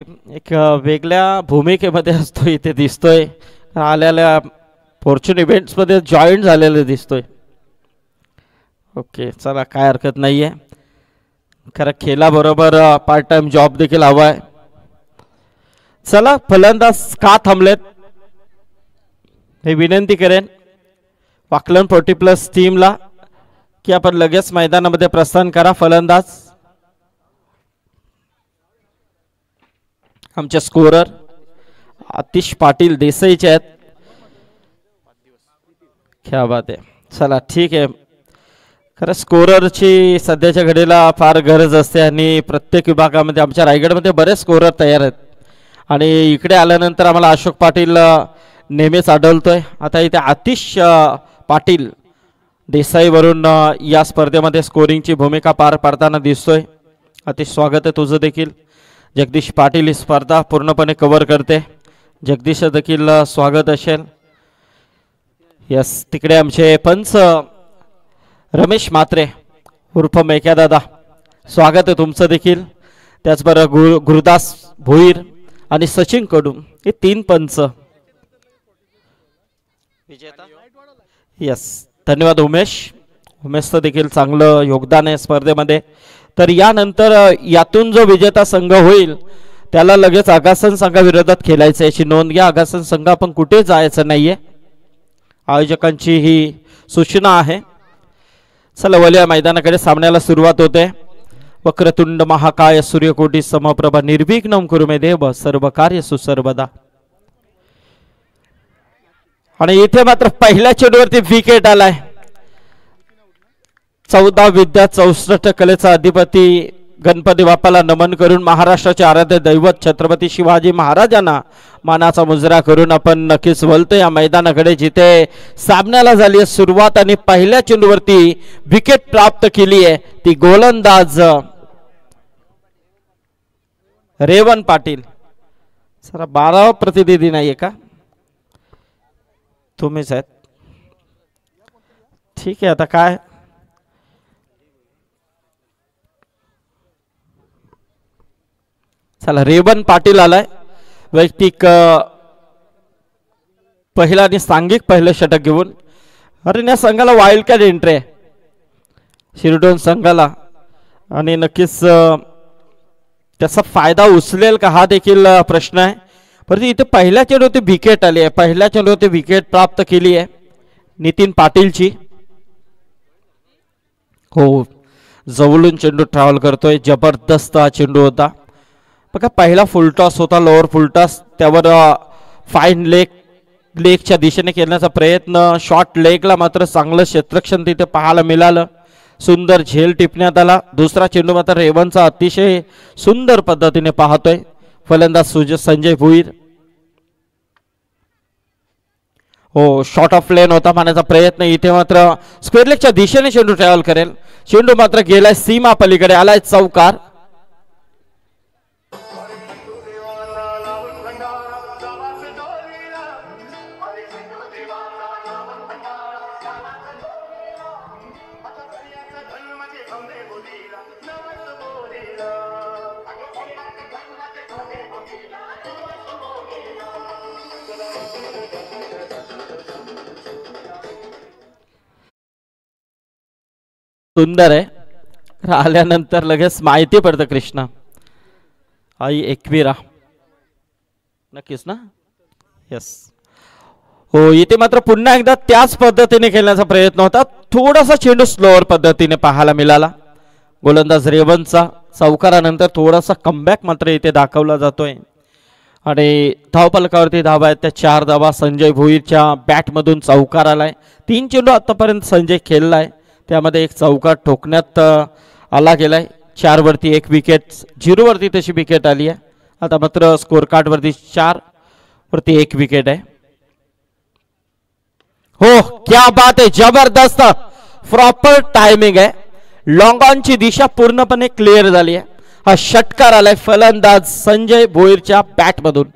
एक वेगळ्या भूमिकेमध्ये असतो इथे दिसतोय आलेल्या फॉर्च्यून इव्हेंट्समध्ये जॉईन झालेले दिसतोय. ओके चला काय हरकत नाही आहे. खरं खेळाबरोबर पार्ट टाइम जॉब देखील हवा आहे. चला फलंदाज का थांबलेत हे विनंती करेन वाकलन 40+ टीमला की आपण लगेच मैदानामध्ये प्रस्थान करा. फलंदाज आमचे स्कोरर आतिश पाटील देसाईचे आहेत. क्या बात आहे. चला ठीक आहे. खरं स्कोररची सध्याच्या घडीला फार गरज असते आणि प्रत्येक विभागामध्ये आमच्या रायगडमध्ये बरेच स्कोरर तयार आहेत आणि इकडे आल्यानंतर आम्हाला अशोक पाटील नेहमीच आढळतोय. आता इथे आतिश पाटील देसाईवरून या स्पर्धेमध्ये स्कोरिंगची भूमिका पार पाडताना दिसतोय. आतिश स्वागत आहे तुझं देखील. जगदीश पाटील ही स्पर्धा पूर्णपणे कव्हर करते. जगदीश देखील स्वागत असेल. यस तिकडे आमचे पंच रमेश म्हात्रे उर्फ मेक्या दादा स्वागत आहे तुमचं देखील. त्याचबरोबर गुरुदास भोईर आणि सचिन कडू हे 3 पंच. यस धन्यवाद उमेश. उमेशचं देखील चांगलं योगदान आहे स्पर्धेमध्ये. तर यानंतर यातून जो विजेता संघ होईल त्याला लगेच आगासन संघाविरोधात खेळायचं याची नोंद घ्या. आगासन संघ आपण कुठे जायचं नाहीये. आयोजकांची ही सूचना आहे. चला वल्या मैदानाकडे सामन्याला सुरुवात होते. वक्रतुंड महाकाय सूर्यकोटी समप्रभा निर्विघ्नं कुरु मे देव सर्व कार्य सुसर्वदा. आणि इथे मात्र पहिल्या चेंडूवरती विकेट आलाय. 14 विद्या 64 कलेचा अधिपती गणपती बाप्पाला नमन करून महाराष्ट्राचे आराध्य दैवत छत्रपती शिवाजी महाराजांना मानाचा मुजरा करून आपण नक्कीच वळतो या मैदानाकडे जिथे सामन्याला झाली आहे सुरुवात. आणि पहिल्या चेंडूवरती विकेट प्राप्त केली आहे ती गोलंदाज रेवन पाटील. सर 12वा प्रतिनिधी नाहीये का तुम्हीच आहेत. ठीक आहे आता काय चला रेवन पाटील आलाय. वैयक्तिक पहिला आणि सांघिक पहिलं षटक घेऊन. अरे या संघाला वाईल्ड कार्ड एंट्री आहे शिरडोन संघाला आणि नक्कीच त्याचा फायदा उचलेल का हा देखील प्रश्न आहे. परंतु इथे पहिल्या चेंडूवरती विकेट आली आहे. पहिल्या चेंडूवरती विकेट प्राप्त केली आहे नितीन पाटीलची. हो जवळून चेंडू ट्रॅव्हल करतोय. जबरदस्त हा चेंडू होता बघा. पहिला फुलटॉस होता लोअर फुलटॉस त्यावर फाईन लेगच्या दिशेने खेळण्याचा प्रयत्न. शॉर्ट लेगला मात्र चांगलं क्षेत्ररक्षण तिथे पाहायला मिळालं. सुंदर झेल टिपण्यात आला. दुसरा चेंडू मात्र रेवनचा अतिशय सुंदर पद्धतीने पाहतोय फलंदाज संजय भुईर. हो शॉर्ट ऑफ लेन होता मारण्याचा प्रयत्न. इथे मात्र स्क्वेअर लेगच्या दिशेने चेंडू ट्रॅव्हल करेल. चेंडू मात्र गेलाय सीमा पलीकडे आलाय चौकार. सुंदर आहे. आल्यानंतर लगेच माहिती पडतं कृष्णा आई एकविरा नक्कीच ना. यस हो इथे मात्र पुन्हा एकदा त्याच पद्धतीने खेळण्याचा प्रयत्न होता. थोडासा चेंडू स्लोअर पद्धतीने पाहायला मिळाला गोलंदाज रेवनचा. चौकारानंतर थोडासा कमबॅक मात्र इथे दाखवला जातोय आणि धावफलकावरती धावा आहेत त्या 4 धावा. संजय भोईरच्या बॅटमधून चौकार आलाय. 3 चेंडू आतापर्यंत संजय खेळलाय त्यामध्ये एक चौकार ठोकण्यात आला गेलाय. 4 वरती 1 विकेट 0 वरती तशी विकेट आली आहे. आता मात्र स्कोर कार्ड वरती 4 वरती 1 विकेट आहे. हो क्या बात आहे. जबरदस्त प्रॉपर टायमिंग आहे. लॉंग ऑनची दिशा पूर्णपणे क्लिअर झाली आहे. हा षटकार आलाय फलंदाज संजय भोईरच्या बॅटमधून.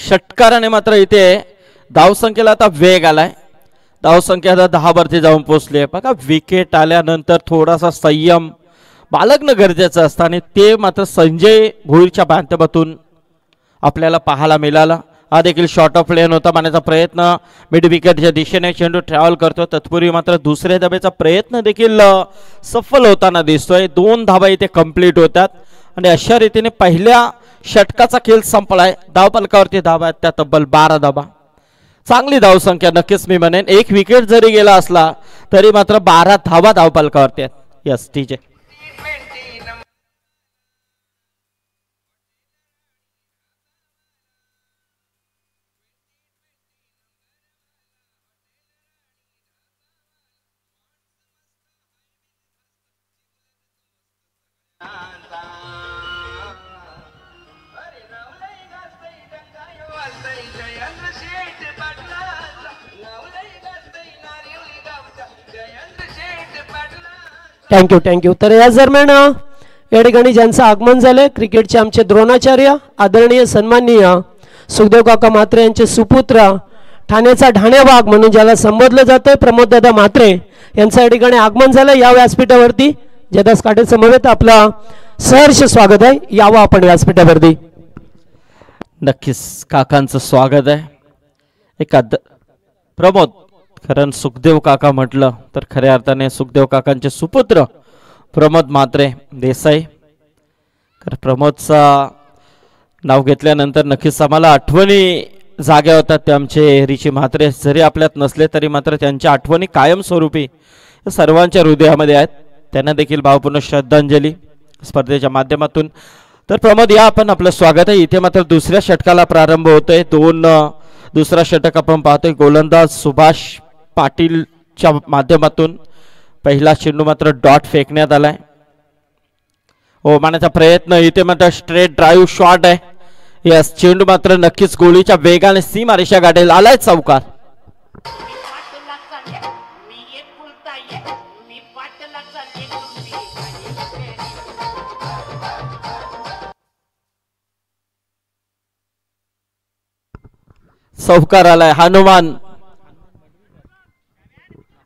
षटकाराने मात्र इथे धावसंख्येला आता वेग आलाय. धावसंख्या आता 10 वरती जाऊन पोहोचली आहे. बघा विकेट आल्यानंतर थोडासा संयम बाळगणं गरजेचं असतं आणि ते मात्र संजय भोईरच्या माध्यमातून आपल्याला पाहायला मिळाला. हा देखील शॉर्ट ऑफ लेन होता मारण्याचा प्रयत्न, मिड विकेटच्या दिशेने चेंडू ट्रॅव्हल करतो. तत्पूर्वी मात्र दुसऱ्या धाब्याचा प्रयत्न देखील सफल होताना दिसतोय. 2 धाबा इथे कंप्लीट होतात आणि अशा रीतीने पहिल्या षटकाचा खेळ संपलाय. धावफलकावरती धाबा आहेत त्या तब्बल 12 धाबा. चांगली धावसंख्या नक्कीच मी म्हणेन. एक विकेट जरी गेला असला तरी मात्र 12 धावा धावफलकावरती आहेत. Yes TJ. थँक्यू. तर याच दरम्यान या ठिकाणी ज्यांचं आगमन झालंय क्रिकेटचे आमचे द्रोणाचार्य आदरणीय सन्माननीय सुखदेव काका म्हात्रे यांचे सुपुत्र, ठाण्याचा ढाणेबाग म्हणून ज्याला संबोधलं जातंय, प्रमोददादा म्हात्रे यांचं या ठिकाणी आगमन झालं. या व्यासपीठावरती जयदास काटे समवेत आपलं सहर्ष स्वागत आहे. यावं आपण व्यासपीठावरती. नक्कीच काकांचं स्वागत आहे. प्रमोद, कारण सुखदेव काका म्हटलं तर खऱ्या अर्थाने सुखदेव काकांचे सुपुत्र प्रमोद म्हात्रे देसाई. तर प्रमोदचा नाव घेतल्यानंतर नक्कीच आम्हाला आठवणी जाग्या होतात. ते आमचे रिची म्हात्रे जरी आपल्यात नसले तरी मात्र त्यांच्या आठवणी कायमस्वरूपी सर्वांच्या हृदयामध्ये आहेत. त्यांना देखील भावपूर्ण श्रद्धांजली स्पर्धेच्या माध्यमातून. तर प्रमोद या आपण आपलं स्वागत आहे. इथे मात्र दुसऱ्या षटकाला प्रारंभ होतोय. दुसरा षटक आपण पाहतोय. गोलंदाज सुभाष पाटीलच्या माध्यमातून पहिला चेंडू मात्र डॉट फेकण्यात आलाय. हो मारण्याचा प्रयत्न, इथे मात्र स्ट्रेट ड्राईव्ह शॉट आहे. यस, चेंडू मात्र नक्कीच गोळीच्या वेगाने सीमारेषा गाठेल. आलाय चौकार. चौकार आलाय.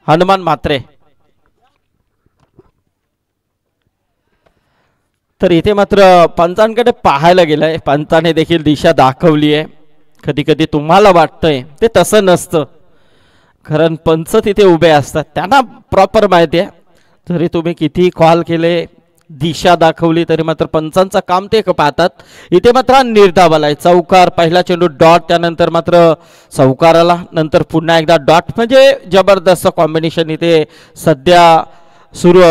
हनुमान म्हात्रे. तर इथे मात्र पंचांकडे पाहायला गेलंय. पंचाने देखील दिशा दाखवली आहे. कधी कधी तुम्हाला वाटतंय ते तसं नसतं, कारण पंच तिथे उभे असतात, त्यांना प्रॉपर माहिती आहे. जरी तुम्ही किती कॉल केले, दिशा दाखवली तरी मात्र पंचांचं काम ते पाहतात. इथे मात्र निर्धाव आलाय. चौकार, पहिला चेंडू डॉट, त्यानंतर मात्र चौकार आला, नंतर पुन्हा एकदा डॉट. म्हणजे जबरदस्त कॉम्बिनेशन इथे सध्या सुरू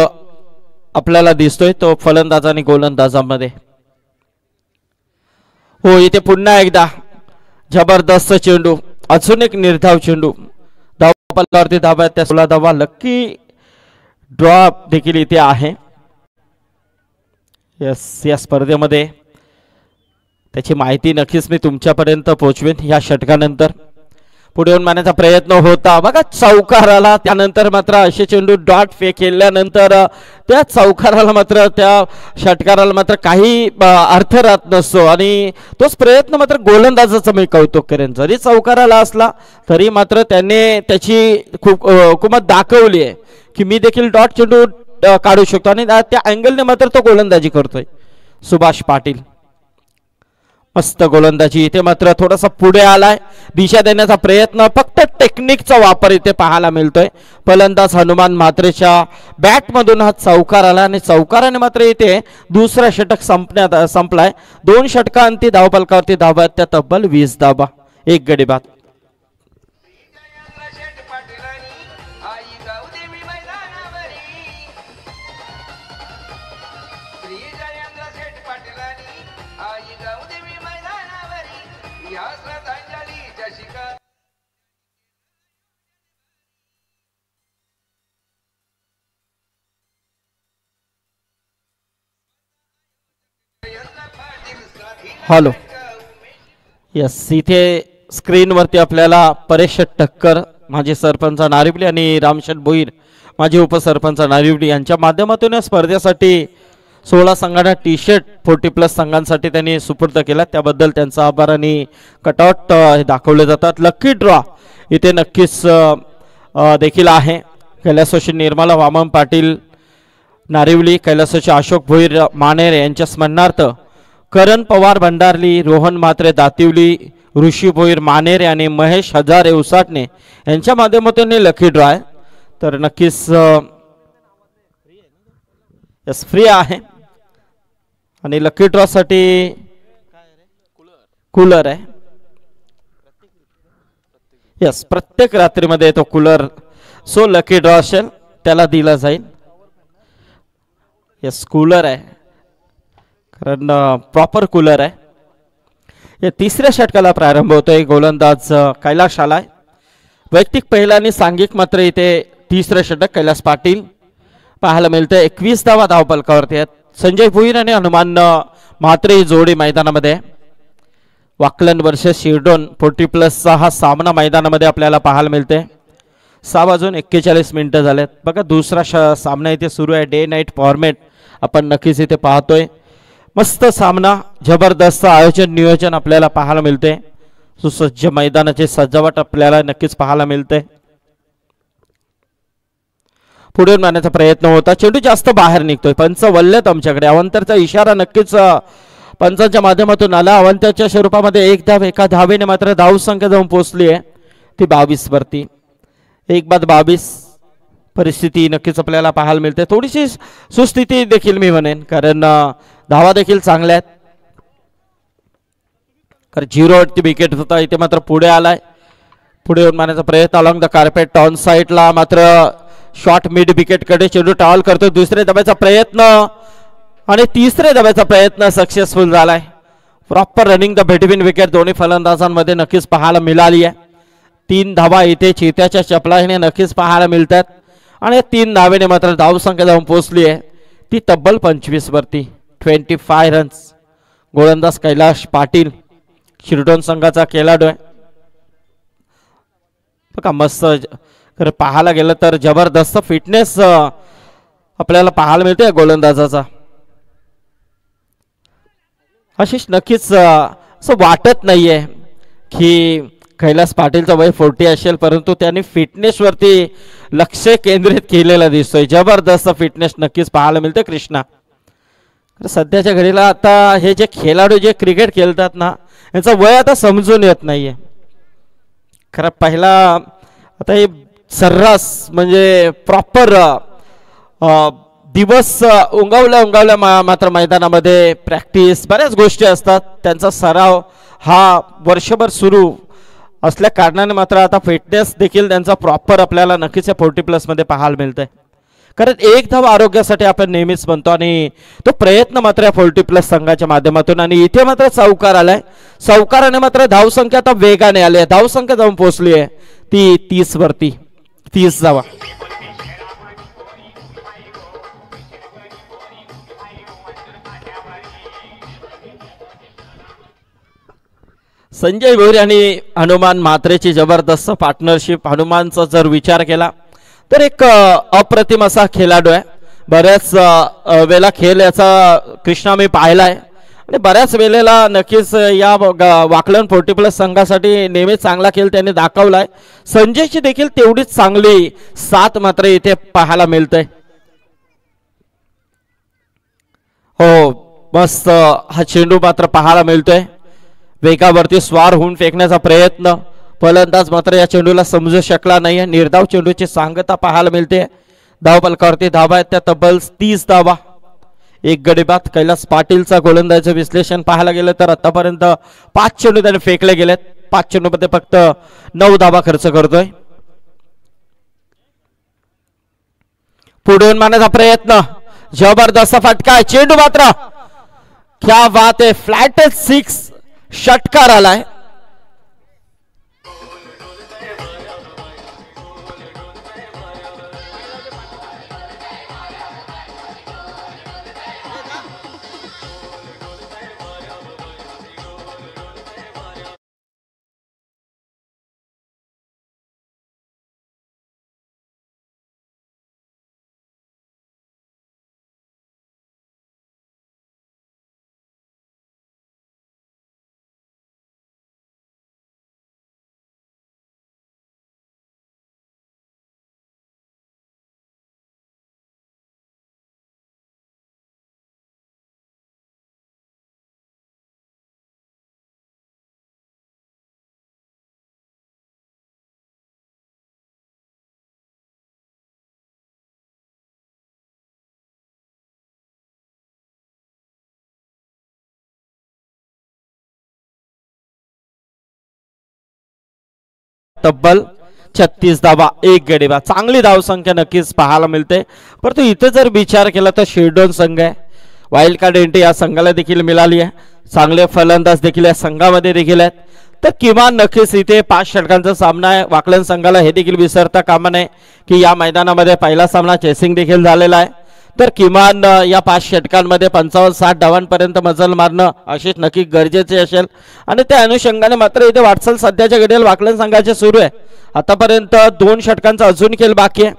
आपल्याला दिसतोय तो फलंदाज आणि गोलंदाजामध्ये. हो, इथे पुन्हा एकदा जबरदस्त चेंडू, अजून एक निर्धाव चेंडू. धावपल्ल्यावरती धावा आहेत त्या 16 धावा. लक्की ड्रॉप देखील इथे आहे. यस, या स्पर्धेमध्ये त्याची माहिती नक्कीच मी तुमच्यापर्यंत पोहोचवेन या षटकानंतर. पुढे येऊन मारण्याचा प्रयत्न होता. बघा चौकाराला, त्यानंतर मात्र असे चेंडू डॉट फेकल्यानंतर त्या चौकाराला मात्र त्या षटकाराला मात्र काही अर्थ राहत नसतो आणि तोच प्रयत्न मात्र गोलंदाजाचं मी कौतुक करेन. जरी चौकाराला असला तरी मात्र त्याने त्याची खूप हुकूमत दाखवली आहे की मी देखील डॉट चेंडू काढू शकतो आणि त्या अँगलने मात्र तो गोलंदाजी करतोय सुभाष पाटील. मस्त गोलंदाजी. इथे मात्र थोडासा पुढे आलाय, दिशा देण्याचा प्रयत्न, फक्त टेक्निकचा वापर इथे पाहायला मिळतोय. फलंदाज हनुमान म्हात्रेच्या बॅटमधून हा चौकार आला आणि चौकाराने मात्र इथे दुसरा षटक संपलाय. 2 षटकांती धावफलकावरती धावा त्या तब्बल 20 धावा, 1 गडी बाद. हॅलो. यस, इथे स्क्रीनवरती आपल्याला परेश ठक्कर माजी सरपंच नारिवली आणि रामशेठ भोईर माजी उपसरपंच नारिवली यांच्या माध्यमातून या स्पर्धेसाठी 16 संघांना टी शर्ट 40+ संघांसाठी त्यांनी सुपूर्द केला, त्याबद्दल त्यांचा आभार. आणि कटआउट हे दाखवले जातात. लकी ड्रॉ इथे नक्कीच देखील आहे. कैलासवासी निर्मला वामन पाटील नारिवली, कैलासवासी अशोक भोईर मानेर यांच्या स्मरणार्थ करण पवार भंडारली, रोहन म्हात्रे दातिवली, ऋषी भोईर मानेरे आणि महेश हजारे उसाटणे यांच्या माध्यमातून लकी ड्रॉ आहे. तर नक्कीच यस फ्री आहे. आणि लकी ड्रॉ साठी कूलर आहे. यस, प्रत्येक रात्रीमध्ये तो कूलर सो लकी ड्रॉ असेल त्याला दिला जाईल. यस, कूलर आहे, कारण प्रॉपर कूलर आहे. या तिसऱ्या षटकाला प्रारंभ होतोय. गोलंदाज कैलाश आलाय. वैयक्तिक पहिला आणि सांघिक मात्र इथे तिसरं षटक कैलास पाटील पाहायला मिळतंय. 21 धावा धावपलकावरती आहेत. संजय भोईर आणि हनुमान म्हात्रे ही जोडी मैदानामध्ये. वाकलन वर्सेस शिरडोन 40+ हा सामना मैदानामध्ये आपल्याला पाहायला मिळते. 6:41 झालेत. बघा, दुसरा सामना इथे सुरू आहे. डे नाईट फॉर्मॅट आपण नक्कीच इथे पाहतोय. मस्त सामना, जबरदस्त आयोजन नियोजन आपल्याला पाहायला मिळते. सुसज्ज मैदानाचे सजावट आपल्याला नक्कीच पाहायला मिळते. पुढे मारण्याचा प्रयत्न होता, चेंडू जास्त बाहेर निघतोय. पंच वल्लेत आमच्याकडे. अवंतरचा इशारा नक्कीच पंचांच्या माध्यमातून आला. अवंतरच्या स्वरूपामध्ये एक धाव, एका धावेने मात्र धावसंख्या जाऊन पोहोचली आहे ती 22 वरती. 1-22 परिस्थिती नक्कीच आपल्याला पाहायला मिळते. थोडीशी सुस्थिती देखील मी म्हणेन, कारण धावा देखील चांगल्या आहेत. कारण 0वरती विकेट होता, इथे मात्र पुढे आलाय. पुढे येऊन मारण्याचा प्रयत्न अलॉंग द कार्पेट ऑन साईडला, मात्र शॉर्ट मिड विकेटकडे चेंडू टॉल करतो. दुसरे दबायचा प्रयत्न आणि तिसरे दबायचा प्रयत्न सक्सेसफुल झालाय. Proper running the between wicket दोन्ही फलंदाजांमध्ये नक्कीच पाहायला मिळाली आहे. 3 धावा इथे चित्याच्या चपलाईने नक्कीच पाहायला मिळतात. आणि 3 धावेने मात्र धावसंख्या जाऊन पोहोचली आहे ती तब्बल 25 वरती. 25 रन्स. गोलंदाज कैलाश पाटील शिरडोन संघाचा खेळाडू आहे. बघा, मस्त पाहायला गेलं तर जबरदस्त फिटनेस आपल्याला पाहायला मिळते गोलंदाजाचा. आशिष, नक्कीच असं वाटत नाहीये की कैलास पाटीलचं वय 40 असेल, परंतु त्यांनी फिटनेसवरती लक्ष केंद्रित केलेलं दिसतोय. जबरदस्त फिटनेस नक्कीच पाहायला मिळते कृष्णा. सध्याच्या घडीला आता हे जे खेळाडू जे क्रिकेट खेळतात ना, यांचं वय आता समजून येत नाहीये. खरं पहिला आता हे सर्रास म्हणजे प्रॉपर दिवस उंगावल्या मात्र मैदानामध्ये प्रॅक्टिस बऱ्याच गोष्टी असतात. त्यांचा सराव हा वर्षभर सुरू असल्या कारणाने मात्र आता फिटनेस देखील त्यांचा प्रॉपर आपल्याला नक्कीच 40+ मध्ये पाहायला मिळतंय. कारण एक धाव आरोग्यासाठी आपण नेहमीच म्हणतो, आणि तो प्रयत्न मात्र या 40+ संघाच्या माध्यमातून. आणि इथे मात्र चौकार आलाय. चौकाराने मात्र धावसंख्या आता वेगाने आली आहे. धावसंख्या जाऊन पोहोचली आहे ती 30 वरती. 30 धावा. संजय भोईर आणि हनुमान म्हात्रेची जबरदस्त पार्टनरशिप. हनुमानचा जर विचार केला तर एक अप्रतिम असा खेळाडू आहे. बऱ्याच वेळेला खेळ याचा कृष्णा मी पाहिलाय आणि बऱ्याच वेळेला नक्कीच या वाकलन 40+ संघासाठी नेहमीच चांगला खेळ त्याने दाखवलाय. संजयची देखील तेवढीच चांगली साथ मात्र इथे पाहायला मिळते. हो, मस्त हा चेंडू मात्र पाहायला मिळतोय. वेगावरती स्वार होऊन फेकण्याचा प्रयत्न, फलंदाज मात्र या चेंडूला समजू शकला नाही. निर्धाव चेंडूची सांगता पाहायला मिळते. धावपलकावरती धावा आहेत त्या तब्बल 30 धावा. एक गडी बाद. कैलास पाटीलचा गोलंदाजीचं विश्लेषण पाहायला गेलं तर आतापर्यंत 5 चेंडू त्याने फेकले गेलेत. 5 चेंडूमध्ये फक्त 9 धावा खर्च करतोय. पुढून मारण्याचा प्रयत्न, जबरदस्त फटका. चेंडू मात्र क्या बात आहे, फ्लॅट 6 षटकार आलाय. तब्बल 36 धावा, 1 गडी बाद. चांगली धावसंख्या नक्कीच पाहायला मिळते. परंतु इथे जर विचार केला तर शिरडोन संघ आहे, वाईल्ड कार्ड एंट्री या संघाला देखील मिळाली आहे, चांगले फलंदाज देखील या संघामध्ये देखील आहेत. तर किमान नक्कीच इथे 5 षटकांचा सामना आहे. वाकलन संघाला हे देखील विसरता कामा नये की या मैदानामध्ये पहिला सामना चेसिंग देखील झालेला आहे. तर किमान या 5 षटकांमध्ये 55-60 धावांपर्यंत मजल मारणं अशीच नक्की गरजेचे असेल. आणि त्या अनुषंगाने मात्र इथे वाटचाल सध्याच्या घडीला वाकलन संघाचे सुरू आहे. आतापर्यंत 2 षटकांचा अजून खेळ बाकी आहे.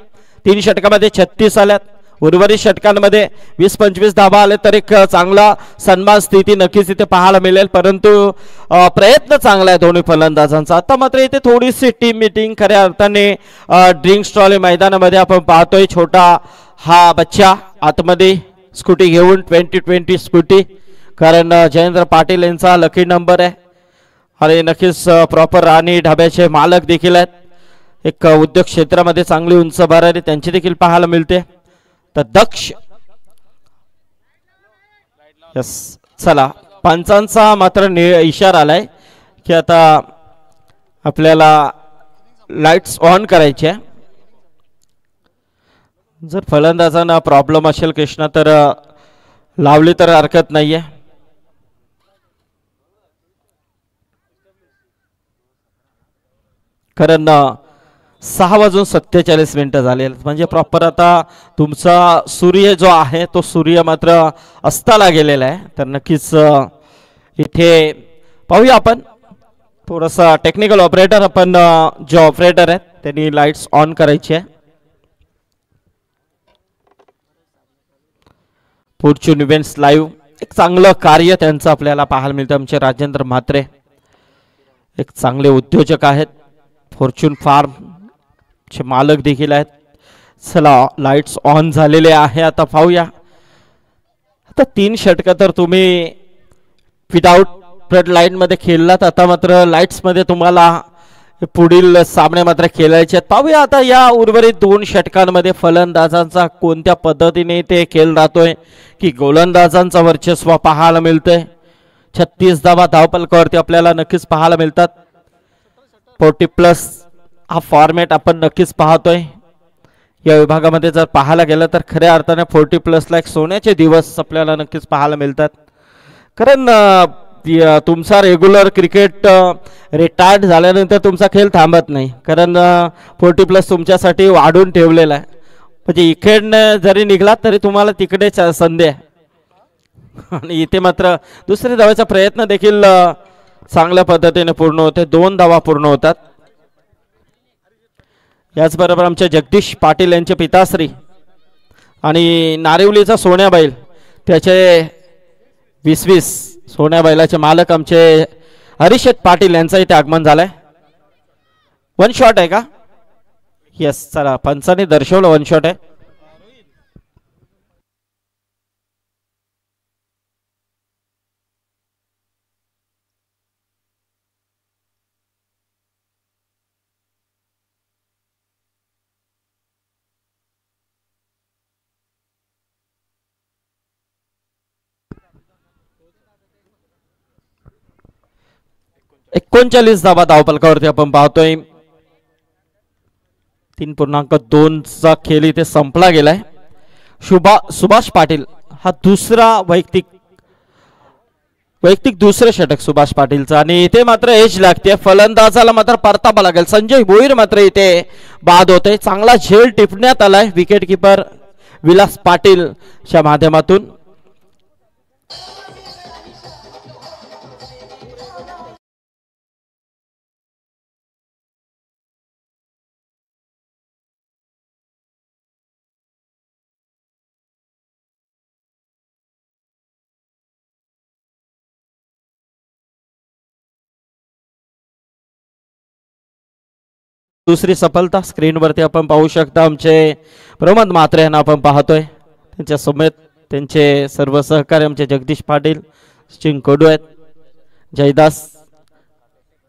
3 षटकामध्ये 36 आल्यात, उर्वरित षटकांमध्ये 20-25 धावा आले तर एक चांगला सन्मान स्थिती नक्कीच इथे पाहायला मिळेल. परंतु प्रयत्न चांगला आहे दोन्ही फलंदाजांचा. आता मात्र इथे थोडीशी टीम मिटिंग खऱ्या अर्थाने ड्रिंक स्टॉल मैदानामध्ये आपण पाहतोय. छोटा हा बच्चा आतमध्ये स्कूटी घेऊन 2020 स्कूटी, कारण जयेंद्र पाटील यांचा लकी नंबर आहे आणि नक्कीच प्रॉपर राणी ढाब्याचे मालक देखील आहेत. एक उद्योग क्षेत्रामध्ये चांगली उंच भरारी त्यांची देखील पाहायला मिळते. तर दक्ष यस, चला पंचांचा मात्र इशारा आलाय की आता आपल्याला लाईट्स ऑन करायचे. जर फलंदाजांना प्रॉब्लेम असेल कृष्णा तर लावली तर हरकत नाहीये. कारण 6:47 झाले, म्हणजे प्रॉपर आता तुमचा सूर्य जो आहे तो सूर्य मात्र अस्ताला गेलेला आहे. तर नक्कीच इथे पाहूया आपण थोडासा टेक्निकल ऑपरेटर, आपण जो ऑपरेटर आहेत त्यांनी लाईट्स ऑन करायची आहे. फॉर्च्यून इव्हेंट्स लाईव्ह एक चांगलं कार्य त्यांचं आपल्याला पाहायला मिळतं. आमचे राजेंद्र म्हात्रे एक चांगले उद्योजक आहेत, फॉर्च्यून फार्म चे मालक देखील आहेत. चला लाईट्स ऑन झालेले आहे. आता पाहूया. आता 3 षटक तर तुम्ही विदाउट फ्लड लाईन मध्ये खेळलात, आता मात्र लाईट्स मध्ये तुम्हाला पुढील सामने मात्र खेळायचे आहेत. पाहूया आता या उर्वरित 2 षटकांमध्ये फलंदाजांचा कोणत्या पद्धतीने ते खेळ राहतोय की गोलंदाजांचा वर्चस्व पाहायला मिळतंय. 36 धावा धावपलकावरती आपल्याला नक्कीच पाहायला मिळतात. 40+ हा फॉर्मॅट आपण नक्कीच पाहतोय. या विभागामध्ये जर पाहायला गेलं तर खऱ्या अर्थाने 40+ ला एक सोन्याचे दिवस आपल्याला नक्कीच पाहायला मिळतात. कारण तुमचा रेग्युलर क्रिकेट रिटायर्ड झाल्यानंतर तुमचा खेळ थांबत नाही, कारण 40+ तुमच्यासाठी वाढून ठेवलेला आहे. म्हणजे इकडनं जरी निघलात तरी तुम्हाला तिकडेच संधी आहे. आणि इथे मात्र दुसऱ्या धावाचा प्रयत्न देखील चांगल्या पद्धतीने पूर्ण होते. 2 धावा पूर्ण होतात. याचबरोबर आमचे जगदीश पाटील यांचे पिताश्री आणि नारिवलीचा सोन्या बैल त्याचे 20 सोन्या बैलाचे मालक आमचे हरिशेठ पाटील यांचा इथे आगमन झालंय. 1 शॉट आहे का? यस, चला पंचाने दर्शवलं 1 शॉट आहे. एकोणचाळीस धावा धावपलकावरती आपण पाहतोय. 3.2 चा खेळ इथे संपला गेलाय. सुभाष पाटील हा दुसरा वैयक्तिक दुसरं षटक सुभाष पाटीलचं, आणि इथे मात्र एज लागते. फलंदाजाला मात्र परतावा लागेल. संजय भोईर मात्र इथे बाद होते. चांगला झेल टिपण्यात आलाय विकेट किपर विलास पाटीलच्या माध्यमातून. दुसरी सफलता स्क्रीनवरती आपण पाहू शकता. आमचे प्रमोद म्हात्रे यांना आपण पाहतोय. त्यांच्या समेत त्यांचे सर्व सहकारी आमचे जगदीश पाटील, सचिन कडू आहेत, जयदास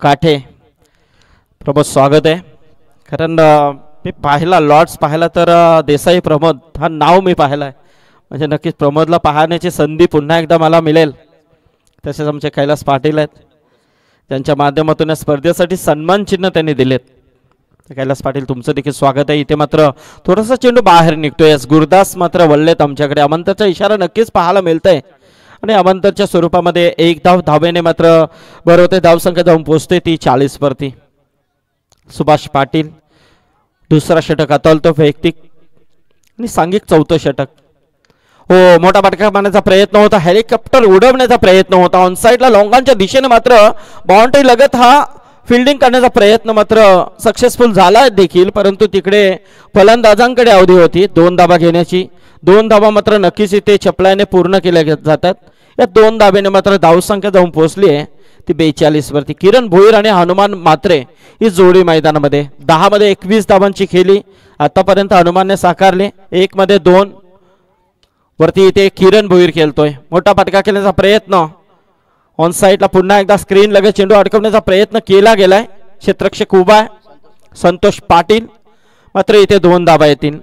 काठे. प्रमोद स्वागत आहे. कारण मी पाहिला लॉर्ड्स पाहिला तर देसाई प्रमोद हा नाव मी पाहिला आहे. म्हणजे नक्कीच प्रमोदला पाहण्याची संधी पुन्हा एकदा मला मिळेल. तसेच आमचे कैलास पाटील आहेत, त्यांच्या माध्यमातून या स्पर्धेसाठी सन्मान चिन्ह त्यांनी दिलेत. कैलास पाटील तुमचं देखील स्वागत आहे. इथे मात्र थोडासा चेंडू बाहेर निघतोय. गुरुदास मात्र वळलेत आमच्याकडे. अमंतरचा इशारा नक्कीच पाहायला मिळतंय आणि अमंतरच्या स्वरूपामध्ये एक धाव धावेने मात्र बरोबर धावसंख्या जाऊन पोहोचते ती 40 वरती. सुभाष पाटील दुसरा षटक हाताळतो वैयक्तिक आणि सांघिक चौथं षटक. हो, मोठा फटका मारण्याचा प्रयत्न होता, हेलिकॉप्टर उडवण्याचा प्रयत्न होता. ऑनसाईडला लॉंगांच्या दिशेने मात्र बाउंड्री लगत हा फिल्डिंग करण्याचा प्रयत्न मात्र सक्सेसफुल झाला देखील, परंतु तिकडे फलंदाजांकडे अवधी होती 2 धाबा घेण्याची. 2 धाबा मात्र नक्कीच इथे चपलाने पूर्ण केल्या जातात. या 2 धाब्याने मात्र धावसंख्या जाऊन पोहोचली आहे ती 42 वरती. किरण भोईर आणि हनुमान मात्रे ही जोडी मैदानामध्ये 10 मध्ये 21 धाबांची खेळली आतापर्यंत हनुमानने साकारले. 1 मध्ये 2 वरती इथे किरण भोईर खेळतोय. मोठा फटका केल्याचा प्रयत्न ऑन साईडला पुन्हा एकदा स्क्रीन लगेच चेंडू अडकवण्याचा प्रयत्न केला गेलाय. क्षेत्ररक्षक उभा आहे संतोष पाटील. मात्र इथे 2 धाबा येतील.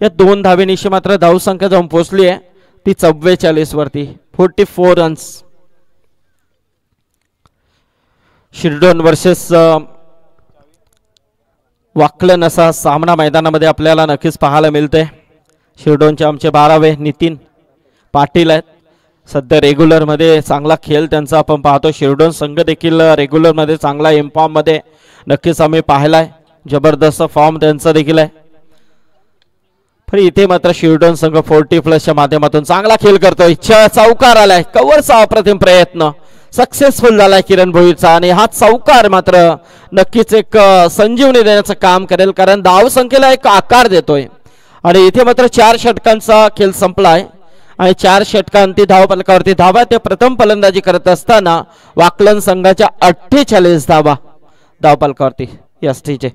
या 2 धावेनिशी मात्र धावसंख्या जाऊन पोहोचली आहे ती 44 वरती. 44 रन्स. शिरडोन वर्सेस वाकलन असा सामना मैदानामध्ये आपल्याला नक्कीच पाहायला मिळतोय. शिरडोनचे आमचे 12वे नितीन पाटील आहेत. सध्या रेग्युलरमध्ये चांगला खेळ त्यांचा आपण पाहतो. शिरडोन संघ देखील रेग्युलरमध्ये चांगला फॉर्ममध्ये नक्कीच आम्ही पाहिलाय. जबरदस्त फॉर्म त्यांचा देखील आहे. पण इथे मात्र शिरडोन संघ 40+ माध्यमातून चांगला खेळ करतोय. चौकार आलाय. कव्हरचा अप्रतिम प्रयत्न सक्सेसफुल झालाय किरण भोईरचा आणि हा चौकार मात्र नक्कीच एक संजीवनी देण्याचं काम करेल, कारण धावसंख्येला एक आकार देतोय. आणि इथे मात्र 4 षटकांचा खेळ संपलाय आणि 4 षटकांती धावफलकावरती धावा ते प्रथम फलंदाजी करत असताना वाकलन संघाच्या 48 धावा धावफलकावरती एसटीचे.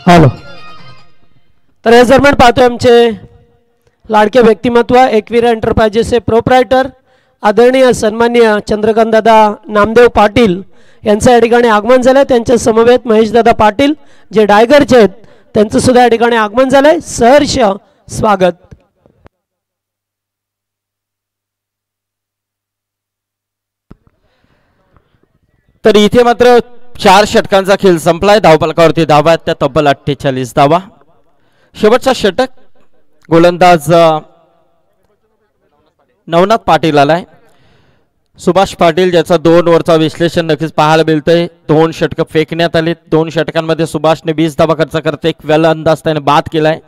हॅलो. तर या दरम्यान पाहतोय आमचे लाडके व्यक्तिमत्व एकवीरा एंटरप्राइजेसचे प्रोप्रायटर आदरणीय सन्माननीय चंद्रकांतदादा नामदेव पाटील यांचं या ठिकाणी आगमन झालं. त्यांच्या समवेत महेशदादा पाटील जे डायगरचे आहेत त्यांचं सुद्धा या ठिकाणी आगमन झालंय. सहर्ष स्वागत. तर इथे मात्र 4 षटकांचा खेळ संपलाय. धावफलकावरती धावा आहेत त्या तब्बल 48 धावा. शेवटचा षटक गोलंदाज नवनाथ पाटील आलाय. सुभाष पाटील ज्याचा 2 ओव्हरचा विश्लेषण नक्कीच पाहायला मिळतंय. 2 षटक फेकण्यात आले. 2 षटकांमध्ये सुभाषने 20 धावा खर्च करत एक वेलंदाज त्याने बाद केलाय.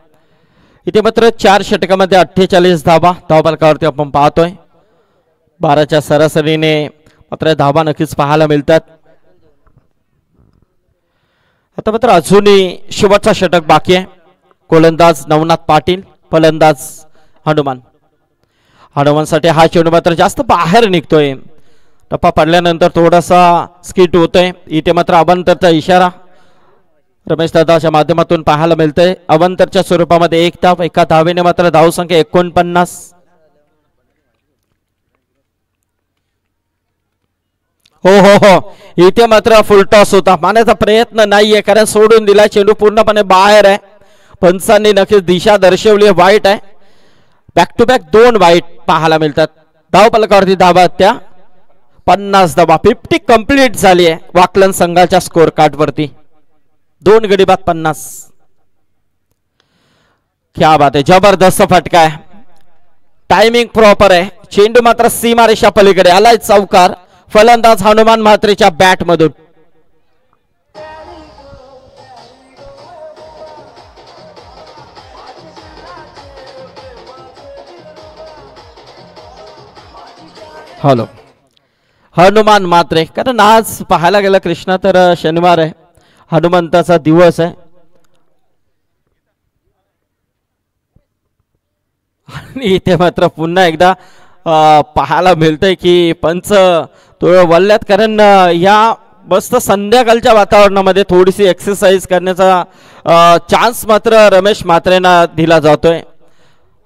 इथे मात्र 4 षटकामध्ये 48 धावा धावफलकावरती आपण पाहतोय. 12च्या सरासरीने मात्र धावा नक्कीच पाहायला मिळतात. आता मात्र अजूनही शेवटचा षटक बाकी आहे. गोलंदाज नवनाथ पाटील, फलंदाज हनुमान. हनुमानसाठी हा चेंडू मात्र जास्त बाहेर निघतोय. टप्पा पडल्यानंतर थोडासा स्किट होतोय. इथे मात्र अवंतरचा इशारा रमेश दादाच्या माध्यमातून पाहायला मिळतंय. अवंतरच्या स्वरूपामध्ये 1 धाव. एका धावेने मात्र धावसंख्या 49. हो हो हो, इथे मात्र फुल टॉस होता. मारण्याचा प्रयत्न नाहीये कारण सोडून दिला. चेंडू पूर्णपणे बाहेर आहे. पंचांनी नक्कीच दिशा दर्शवली. वाईट आहे. बॅक टू बॅक 2 वाईट पाहायला मिळतात. धावफलकावरती धावा त्या 50 धावा. 50 कंप्लीट झाली आहे वाकलन संघाच्या स्कोर कार्ड वरती. 2 गडी बाद 50. क्या बात आहे. जबरदस्त फटका आहे. टायमिंग प्रॉपर आहे. चेंडू मात्र सीमारेषा पलीकडे आलाय. चौकार. फलंदाज हनुमान म्हात्रेच्या बॅट मधून. हॅलो. हनुमान म्हात्रे, कारण आज पाहायला गेलं कृष्णा तर शनिवार आहे, हनुमंताचा दिवस आहे. आणि इथे मात्र पुन्हा एकदा पाहायला मिळतंय की पंच थोडं वल्ल्यात, कारण या मस्त संध्याकाळच्या वातावरणामध्ये थोडीशी एक्सरसाइज करण्याचा चान्स मात्र रमेश म्हात्रेंना दिला जातोय.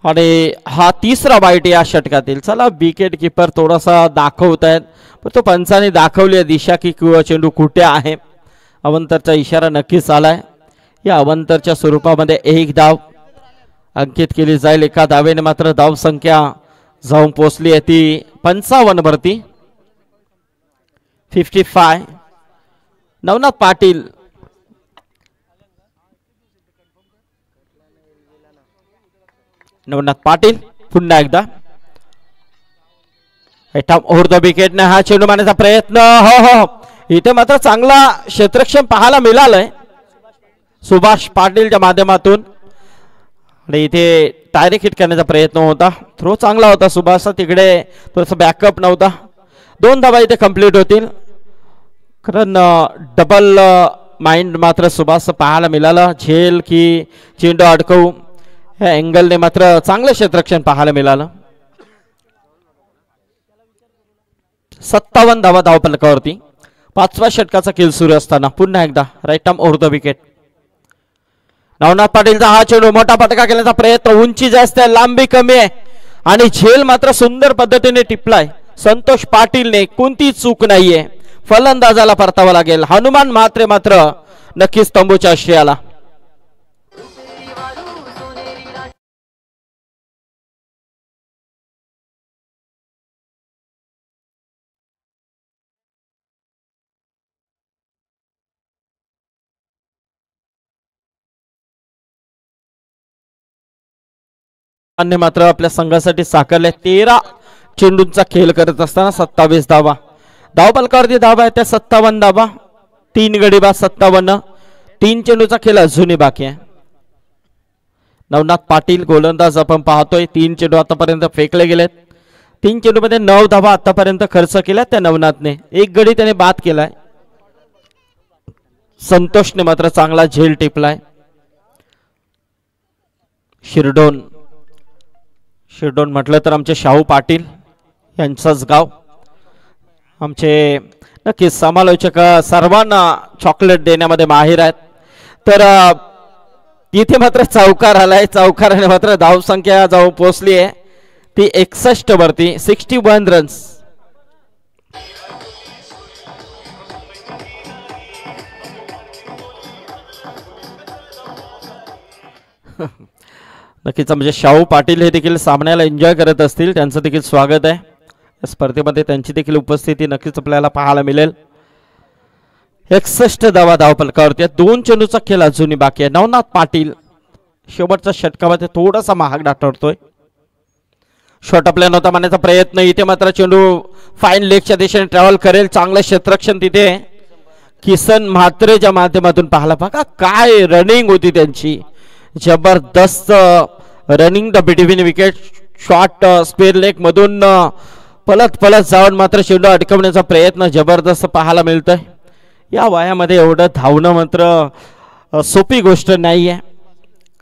आणि हा तिसरा बाईट या षटकातील. चला विकेट किपर थोडासा दाखवत आहेत पण तो पंचाने दाखवली दिशा की चेंडू कुठे आहे. अवंतरचा इशारा नक्कीच आलाय. या अवंतरच्या स्वरूपामध्ये एक धाव अंकित केली जाईल. एका धावेने मात्र धाव संख्या जाऊन पोहोचली आहे ती 55 वरती. 55. नवनाथ पाटील पुन्हा एकदा ओव्हर द विकेटने हा चेंडू मारण्याचा प्रयत्न. हो हो इथे मात्र चांगला क्षेत्ररक्षण पाहायला मिळालंय सुभाष पाटीलच्या माध्यमातून. आणि इथे डायरेक्ट हिट करण्याचा प्रयत्न होता. थ्रो चांगला होता सुभाषचा. तिकडे थोडंसं बॅकअप नव्हता. 2 धावा इथे कंप्लीट होतील. कारण डबल माइंड मात्र सुभाष पाहायला मिळाला. झेल की चेंडू अडकवू या अँगलने मात्र चांगलं क्षेत्ररक्षण पाहायला मिळालं. 57 धावा धावफलकावरती. 5व्या षटकाचा खेळ सुरू असताना पुन्हा एकदा right arm over the wicket. Navnath पाटीलचा हा चेंडू मोठा फटका केल्याचा प्रयत्न. उंची जास्त आहे लांबी कमी आहे आणि झेल मात्र सुंदर पद्धतीने टिपलाय संतोष पाटीलने. कोणती चूक नाहीये. फलंदाजाला परतावा लागेल. हनुमान मात्र नक्कीच तंबूच्या आश्रयाला. मात्र आपल्या संघासाठी साकारले 13 चेंडूंचा खेळ करत असताना 27 धावा. धावफलकावरती धावा आहे त्या 57 धावा. 3 गडी बाद 57. 3 चेंडूचा खेळ अजूनही बाकी आहे. नवनाथ पाटील गोलंदाज आपण पाहतोय. 3 चेंडू आतापर्यंत फेकले गेलेत. 3 चेंडू मध्ये 9 धावा आतापर्यंत खर्च केल्या त्या नवनाथने. 1 गडी त्याने बाद केलाय. संतोषने मात्र चांगला झेल टिपलाय. शिरडोन म्हटलं तर आमचे शाहू पाटील यांचंच गाव. आमचे नक्कीच समालोचक सर्वांना चॉकलेट देण्यामध्ये माहिर आहेत. तर इथे मात्र चौकार आलाय. चौकाराने मात्र धावसंख्या जाऊन पोहोचली आहे ती 61 वरती. 61 रन्स. नक्कीच म्हणजे शाहू पाटील हे देखील सामन्याला एन्जॉय करत असतील. त्यांचं देखील स्वागत आहे. या स्पर्धेमध्ये त्यांची देखील उपस्थिती नक्कीच आपल्याला पाहायला मिळेल. 61 धावा धावफलकावरती. 2 चेंडूचा खेळ अजूनही बाकी आहे. नवनाथ पाटील शेवटच्या षटकामध्ये थोडासा महाग ठरतोय. शॉट आपल्या नव्हता मारण्याचा प्रयत्न. इथे मात्र चेंडू फाईन लेगच्या दिशेने ट्रॅव्हल करेल. चांगलं क्षेत्ररक्षण तिथे किसन म्हात्रेच्या माध्यमातून पाहायला. बघा काय रनिंग होती त्यांची. जबरदस्त running the between wicket. Shot square leg मधून पलत जाऊन मात्र चेंडू अडकवण्याचा प्रयत्न जबरदस्त पाहायला मिळतोय. या वयामध्ये एवढं धावणं मात्र सोपी गोष्ट नाही आहे.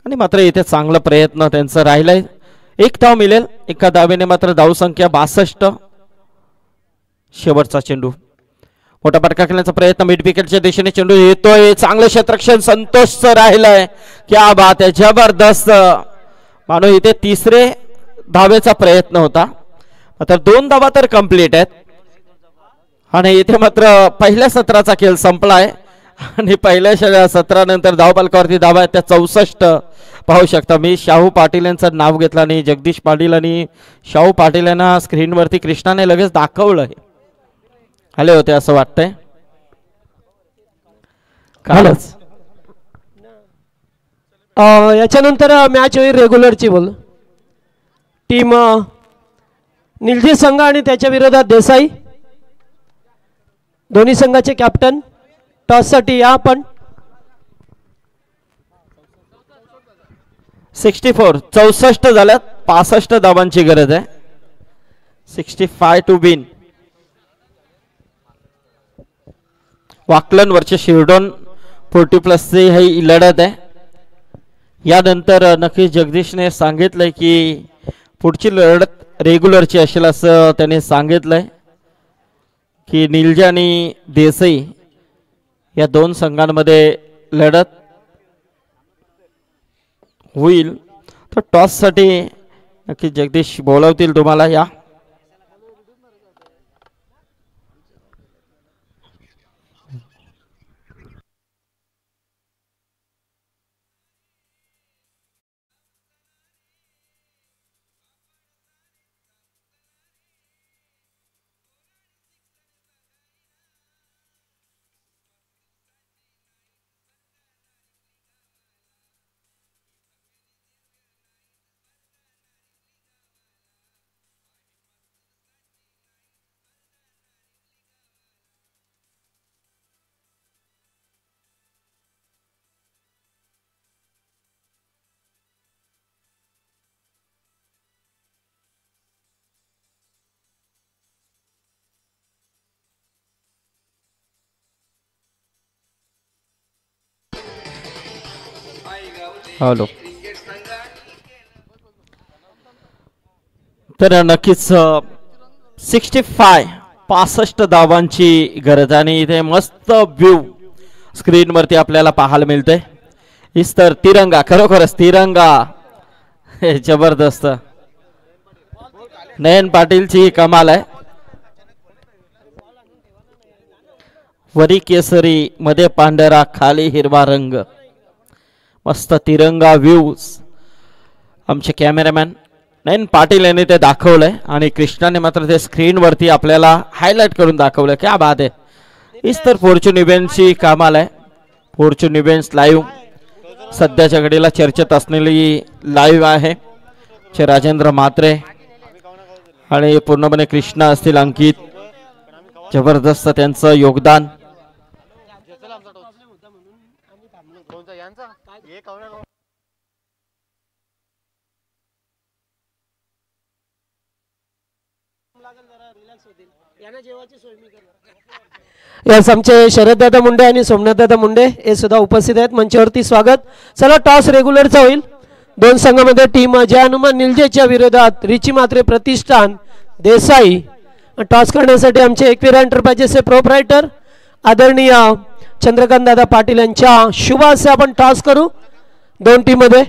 आणि मात्र इथे चांगला प्रयत्न त्यांचा राहिलाय. 1 धाव मिळेल. एका धावेने मात्र धावसंख्या 62. शेवटचा चेंडू मोठा फटका खेळण्याचा प्रयत्न. मिड विकेटच्या दिशेने चेंडू येतोय. चांगलं क्षेत्ररक्षण संतोषचं राहिलंय. क्या बात आहे. जबरदस्त. मानो इथे 3रे धावेचा प्रयत्न होता. तर 2 धावा तर कंप्लीट आहेत. आणि इथे मात्र पहिल्या सत्राचा खेळ संपलाय. आणि पहिल्या सत्रानंतर धावफलकावरती धावा आहेत त्या 64. पाहू शकता. मी शाहू पाटील यांचं नाव घेतलं आणि जगदीश पाटील आणि शाहू पाटील यांना स्क्रीनवरती कृष्णाने लगेच दाखवलं आले होते असं वाटतंय. कालच याच्यानंतर मॅच होईल रेग्युलरची. बोल टीम निलजी संघ आणि त्याच्या विरोधात देसाई. दोन्ही संघाचे कॅप्टन टॉससाठी या. आपण 64 झाल्यात. 65 धावांची गरज आहे. 65 टू विन. वाकलन वरचे शिरडोन 40+ ही लढत आहे. यानंतर नक्कीच जगदीशने सांगितलंय की पुढची लढत रेग्युलरची असेल असं त्याने सांगितलंय की निलजा आणि देसाई या 2 संघांमध्ये लढत होईल. तर टॉससाठी नक्की जगदीश बोलवतील तुम्हाला या. हॅलो. तर नक्कीच 65 धावांची गरज आणि इथे मस्त व्ह्यू स्क्रीनवरती आपल्याला पाहायला मिळते. हीच तर तिरंगा, खरोखरच तिरंगा जबरदस्त. नयन पाटीलची कमाल आहे. वरी केसरी मध्ये पांढरा खाली हिरवा रंग, मस्त तिरंगा व्ह्यूज. आमचे कॅमेरामॅन नयन पाटील यांनी ते दाखवलंय आणि कृष्णाने मात्र ते स्क्रीनवरती आपल्याला हायलाइट करून दाखवलंय. क्या बात आहे. हीच तर फॉर्च्यून इव्हेंट्सची कमाल आहे. फॉर्च्यून इव्हेंट्स लाईव्ह सध्याच्या घडीला चर्चेत असलेली लाईव्ह आहे. राजेंद्र म्हात्रे आणि पूर्णपणे कृष्णा असतील, अंकित, जबरदस्त त्यांचं योगदान. यास आमचे शरददादा मुंडे आणि सोमनाथदादा मुंडे हे सुद्धा उपस्थित आहेत. मंचावरती स्वागत. चला टॉस रेग्युलरचा होईल. दोन संघामध्ये टीम जय हनुमान निलजेच्या विरोधात रिची म्हात्रे प्रतिष्ठान देसाई. टॉस करण्यासाठी आमचे एकविरा एंटरप्राइजेसचे प्रोप्रायटर आदरणीय चंद्रकांत दादा पाटील यांच्या शुभ हस्ते आपण टॉस करू. दोन टीम मध्ये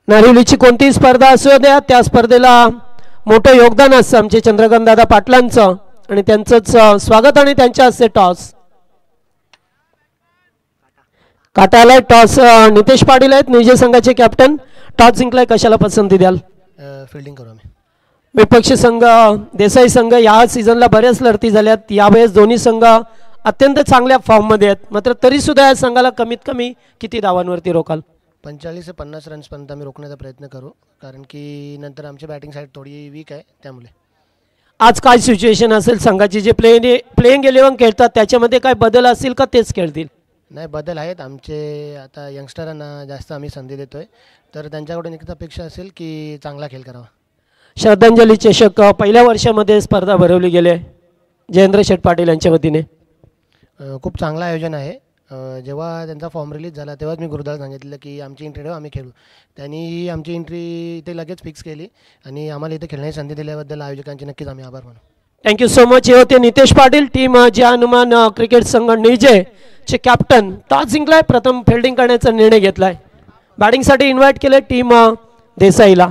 नारिवलीची कोणतीही स्पर्धा असू द्या, त्या स्पर्धेला मोठं योगदान असतं आमचे चंद्रकांत दादा पाटलांचं आणि त्यांचंच स्वागत आणि त्यांच्या हस्ते टॉस. काटाला टॉस नितेश पाटील आहेत, निजे संघाचे कॅप्टन. टॉस जिंकलाय, कशाला पसंती द्याल? फिल्डिंग करू आम्ही. विपक्षी संघ देसाई संघ या सीझनला बऱ्याच लढती झाल्यात. यावेळेस दोन्ही संघ अत्यंत चांगल्या फॉर्ममध्ये आहेत. मात्र तरी सुद्धा या संघाला कमीत कमी किती धावांवरती रोकाल? 45 ते 50 रन्सपर्यंत आम्ही रोखण्याचा प्रयत्न करू, कारण की नंतर आमची बॅटिंग साईड थोडी वीक आहे. त्यामुळे आज काय सिच्युएशन असेल संघाची? जे प्लेइंग 11 खेळतात त्याच्यामध्ये काय बदल असतील का तेच खेळतील? नाही, बदल आहेत. आमचे आता यंगस्टरांना जास्त आम्ही संधी देतो आहे, तर त्यांच्याकडून एकच अपेक्षा असेल की चांगला खेळ करावा. श्रद्धांजली चषक पहिल्या वर्षामध्ये स्पर्धा भरवली गेली आहे जयेंद्र शेठ पाटील यांच्या वतीने. खूप चांगलं आयोजन आहे. जेव्हा त्यांचा फॉर्म रिलीज झाला तेव्हाच मी गुरुदाला सांगितलं की आमची एंट्री ठेवा, आम्ही खेळू. त्यांनी आमची एंट्री इथे लगेच फिक्स केली आणि आम्हाला इथे खेळण्याची संधी दिल्याबद्दल आयोजकांचे नक्कीच आम्ही आभार मानू. Thank you so much. हे होते नितेश पाटील, टीम जय हनुमान क्रिकेट संघ निजे चे कॅप्टन. टॉस जिंकलाय, प्रथम फिल्डिंग करण्याचा निर्णय घेतलाय. बॅटिंगसाठी इन्व्हाइट केले टीम देसाईला.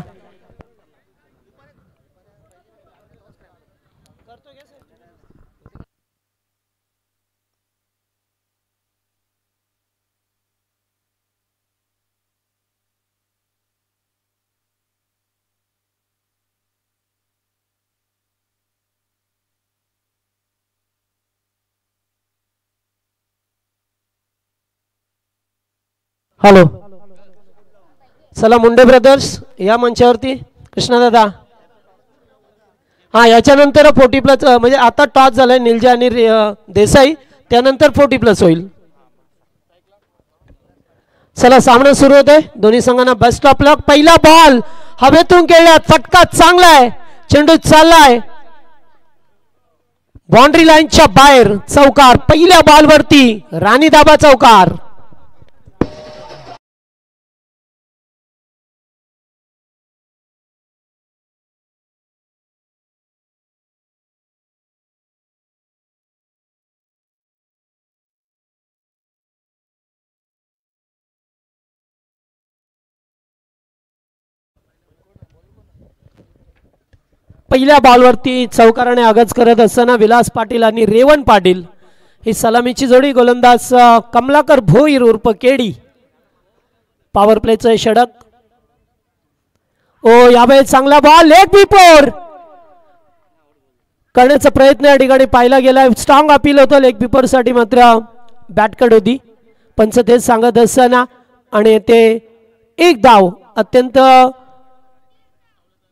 हॅलो, चला मुंडे ब्रदर्स या मंचावरती. कृष्णादादा, हां, याच्यानंतर 40+ म्हणजे आता टॉस झालाय निलजा आणि देसाई, त्यानंतर 40+ होईल. चला सामना सुरू होतोय. दोन्ही संघांना बेस्ट ऑफ लक. पहिला बॉल हवेतून खेळला, फटका चांगला आहे, चेंडू चाललाय बाउंड्री लाईनच्या बाहेर. चौकार पहिल्या बॉलवरती, राणी दाबा चौकार. पहिल्या बॉलवरती चौकाराने आगाज करत असताना विलास पाटील आणि रेवण पाटील ही सलामीची जोडी. गोलंदाज कमलाकर भोईर उर्फ केडी. पॉवर प्लेचं षटक. ओ यावेळी चांगला बॉल लेग बिफोर करण्याचा प्रयत्न या ठिकाणी पाहिला गेला. स्ट्रॉंग अपील होतं लेग बिफोर साठी, मात्र बॅटकड होती. पंच तेच सांगत असताना आणि ते एक धाव अत्यंत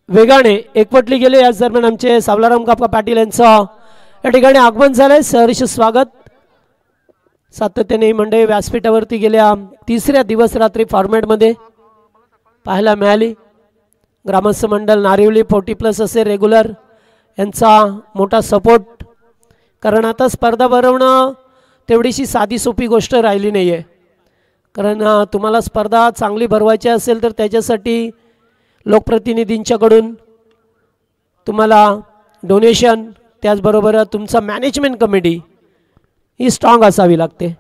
वेगाने एकवटली गेले. याच दरम्यान आमचे सावलाराम काका पाटील यांचं या ठिकाणी आगमन झालंय. सहर्ष स्वागत. सातत्याने ही मंडळी व्यासपीठावरती गेल्या तिसऱ्या दिवस रात्री फॉर्मॅटमध्ये पाहायला मिळाली. ग्रामस्थ मंडळ नारिवली 40+ असे रेग्युलर यांचा मोठा सपोर्ट. कारण आता स्पर्धा भरवणं तेवढीशी साधी सोपी गोष्ट राहिली नाही आहे. कारण तुम्हाला स्पर्धा चांगली भरवायची असेल तर त्याच्यासाठी लोकप्रतिनिधींच्याकडून तुम्हाला डोनेशन, त्याचबरोबर तुमचा मॅनेजमेंट कमिटी ही स्ट्रॉंग असावी लागते.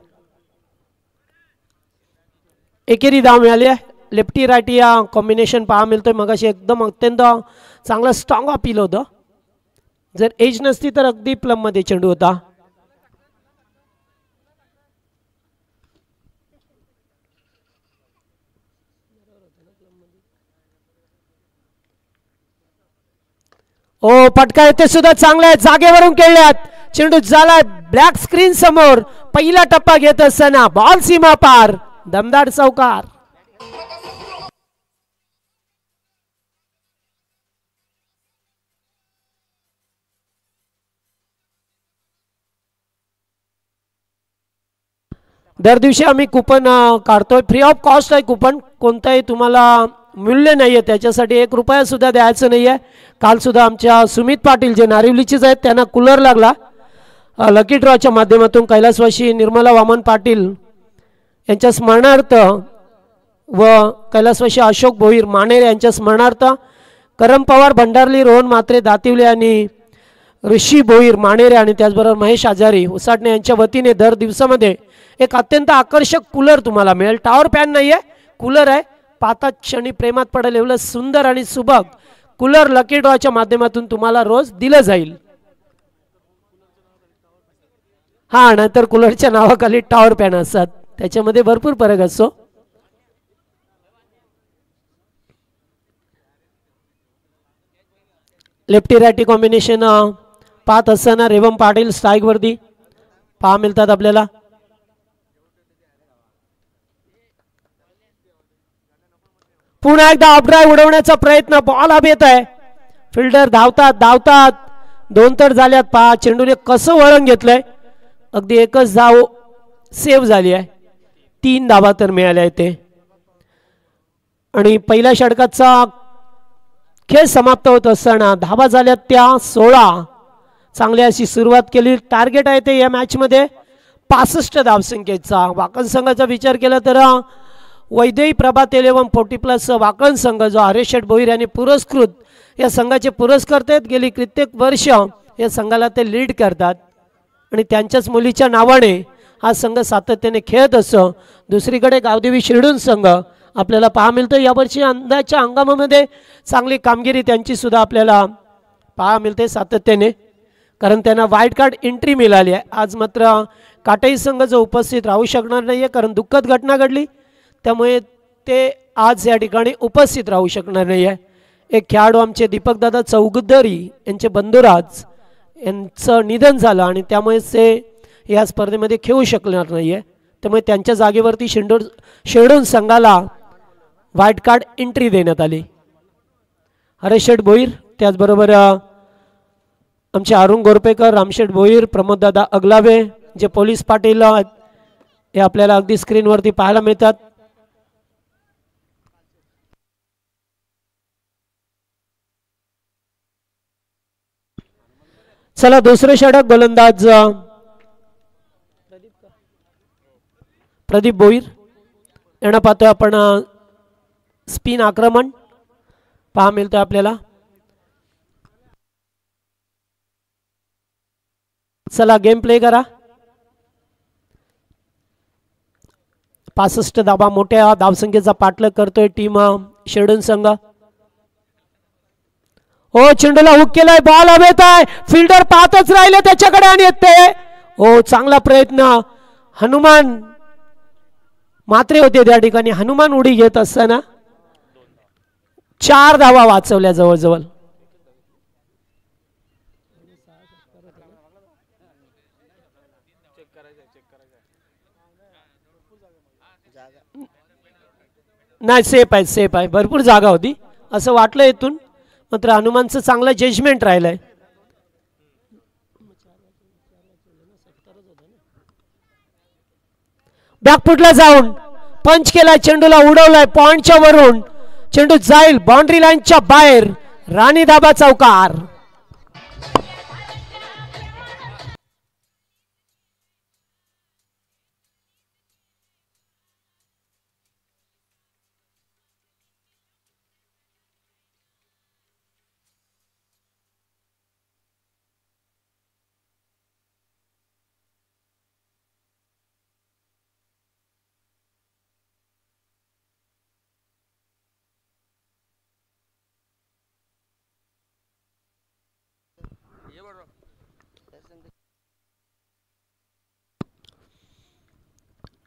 एकेरी धाव मिळाली आहे. लेफ्टी राईटी या कॉम्बिनेशन पहा मिळतोय. मगाशी एकदम अत्यंत चांगला स्ट्रॉंग अपील होतं. जर एज नसती तर अगदी प्लममध्ये चेंडू होता. ओ पटका येते सुद्धा चांगला आहे. जागेवरून खेळल्यात. चेंडू झालाय ब्लॅक स्क्रीन समोर. पहिला टप्पा घेत असताना बॉल सीमा पार. दमदार चौकार. दर दिवशी आम्ही कुपन काढतोय. फ्री ऑफ कॉस्ट आहे कुपन. कोणताही तुम्हाला मूल्य नाही आहे. त्याच्यासाठी 1 रुपया सुद्धा द्यायचं नाही आहे. काल सुद्धा आमच्या सुमित पाटील जे नारिवलीचेच आहेत त्यांना कूलर लागला. लकी ड्रॉच्या माध्यमातून कैलासवासी निर्मला वामन पाटील यांच्या स्मरणार्थ व कैलासवासी अशोक भोईर मानेर यांच्या स्मरणार्थ करम पवार भंडारली, रोहन म्हात्रे दातिवले आणि ऋषी भोईर मानेरे आणि त्याचबरोबर महेश आजारी उसाटणे यांच्या वतीने दर दिवसामध्ये एक अत्यंत आकर्षक कूलर तुम्हाला मिळेल. टॉवर फॅन नाही आहे, कूलर आहे. पातात क्षणी प्रेमात पडेल एवढं सुंदर आणि सुबक कूलर लकी ड्रॉच्या माध्यमातून तुम्हाला रोज दिलं जाईल. हा, नाहीतर कूलरच्या नावाखाली टॉवर फॅन असतात, त्याच्यामध्ये भरपूर फरक असतो. लेफ्टी रायटी कॉम्बिनेशन पाहत असताना रेवम पाटील स्ट्राईक वरती पहा मिळतात आपल्याला. पुन्हा एकदा अपड्राईव्ह उडवण्याचा प्रयत्न. बॉल अब येत आहे. फिल्डर धावतात 2 तर झाल्यात. पहा चेंडूने कसं वळण घेतलंय. अगदी एकच धाव सेव्ह झाली आहे. 3 धावा तर मिळाल्या आहेत ते. आणि पहिल्या षटकाचा खेळ समाप्त होत असताना धावा झाल्यात त्या 16. चांगली अशी सुरुवात केली. टार्गेट आहे ते या मॅच मध्ये 65 धावसंख्येचा. वाकण संघाचा विचार केला तर वैदेही प्रभात 11 40+ वाकण संघ जो हरेश शेठ भोईर यांनी पुरस्कृत या संघाचे पुरस्कर्ते आहेत. गेली कित्येक वर्ष या संघाला ते लीड करतात आणि त्यांच्याच मुलीच्या नावाने हा संघ सातत्याने खेळत असतो. दुसरीकडे गावदेवी शिरडून संघ आपल्याला पहा मिळतो. यावर्षी अंदाच्या हंगामामध्ये चांगली कामगिरी त्यांची सुद्धा आपल्याला पहा मिळते सातत्याने, कारण त्यांना वाईल्ड कार्ड एंट्री मिळाली आहे. आज मात्र काटाई संघ जो उपस्थित राहू शकणार नाही आहे, कारण दुःखद घटना घडली, त्यामुळे ते आज या ठिकाणी उपस्थित राहू शकणार नाही आहे. एक खेळाडू आमचे दीपकदादा चौगुदरी यांचे बंधुराज यांचं निधन झालं आणि त्यामुळे ते या स्पर्धेमध्ये खेळू शकणार नाही आहे. त्यामुळे त्यांच्या जागेवरती शिरडून संघाला व्हाईट कार्ड एंट्री देण्यात आली. हरेश शेठ भोईर, त्याचबरोबर आमचे अरुण गोरपेकर, रामशेठ भोईर, प्रमोददादा अगलावे, जे पोलीस पाटील हे आपल्याला अगदी स्क्रीनवरती पाहायला मिळतात. चला दुसरे षटक गोलंदाज प्रदीप भोईर यांना पाहतोय आपण. स्पिन आक्रमण पहा मिळतोय आपल्याला. चला गेम प्ले करा. 65 धावा मोठ्या धावसंख्येचा पाठलाग करतोय टीम शिरडून संघ. हो चेंडूला हुक केलाय, बॉल हवेत आहे, फिल्डर पाहतच राहिले त्याच्याकडे आणि येते. हो चांगला प्रयत्न. हनुमान मात्रे होते त्या ठिकाणी. हनुमान उडी घेत असताना 4 धावा वाचवल्या जवळजवळ. नाही सेफ आहे, सेफ आहे, भरपूर जागा होती असं वाटलं इथून, मात्र हनुमानचं चांगलं जजमेंट राहिलंय. बॅकफुटला जाऊन पंच केलाय, चेंडूला उडवलाय पॉइंटच्या वरून, चेंडू जाईल बाउंड्री लाईनच्या बाहेर. राणी दाबा चौकार.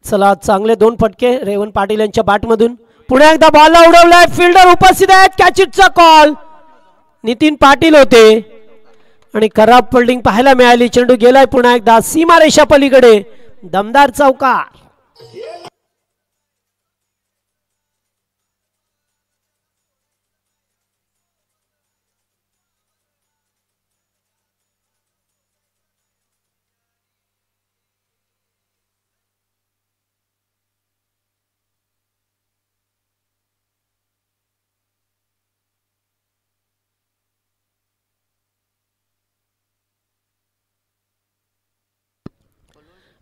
चला चांगले 2 फटके रेवण पाटील यांच्या बॅटमधून. पुन्हा एकदा बॉलला उडवलाय, फिल्डर उपस्थित आहेत, कॅच इटचा कॉल. नितीन पाटील होते आणि खराब फिल्डिंग पाहायला मिळाली. चेंडू गेलाय पुन्हा एकदा सीमारेषा पलीकडे. दमदार चौकार.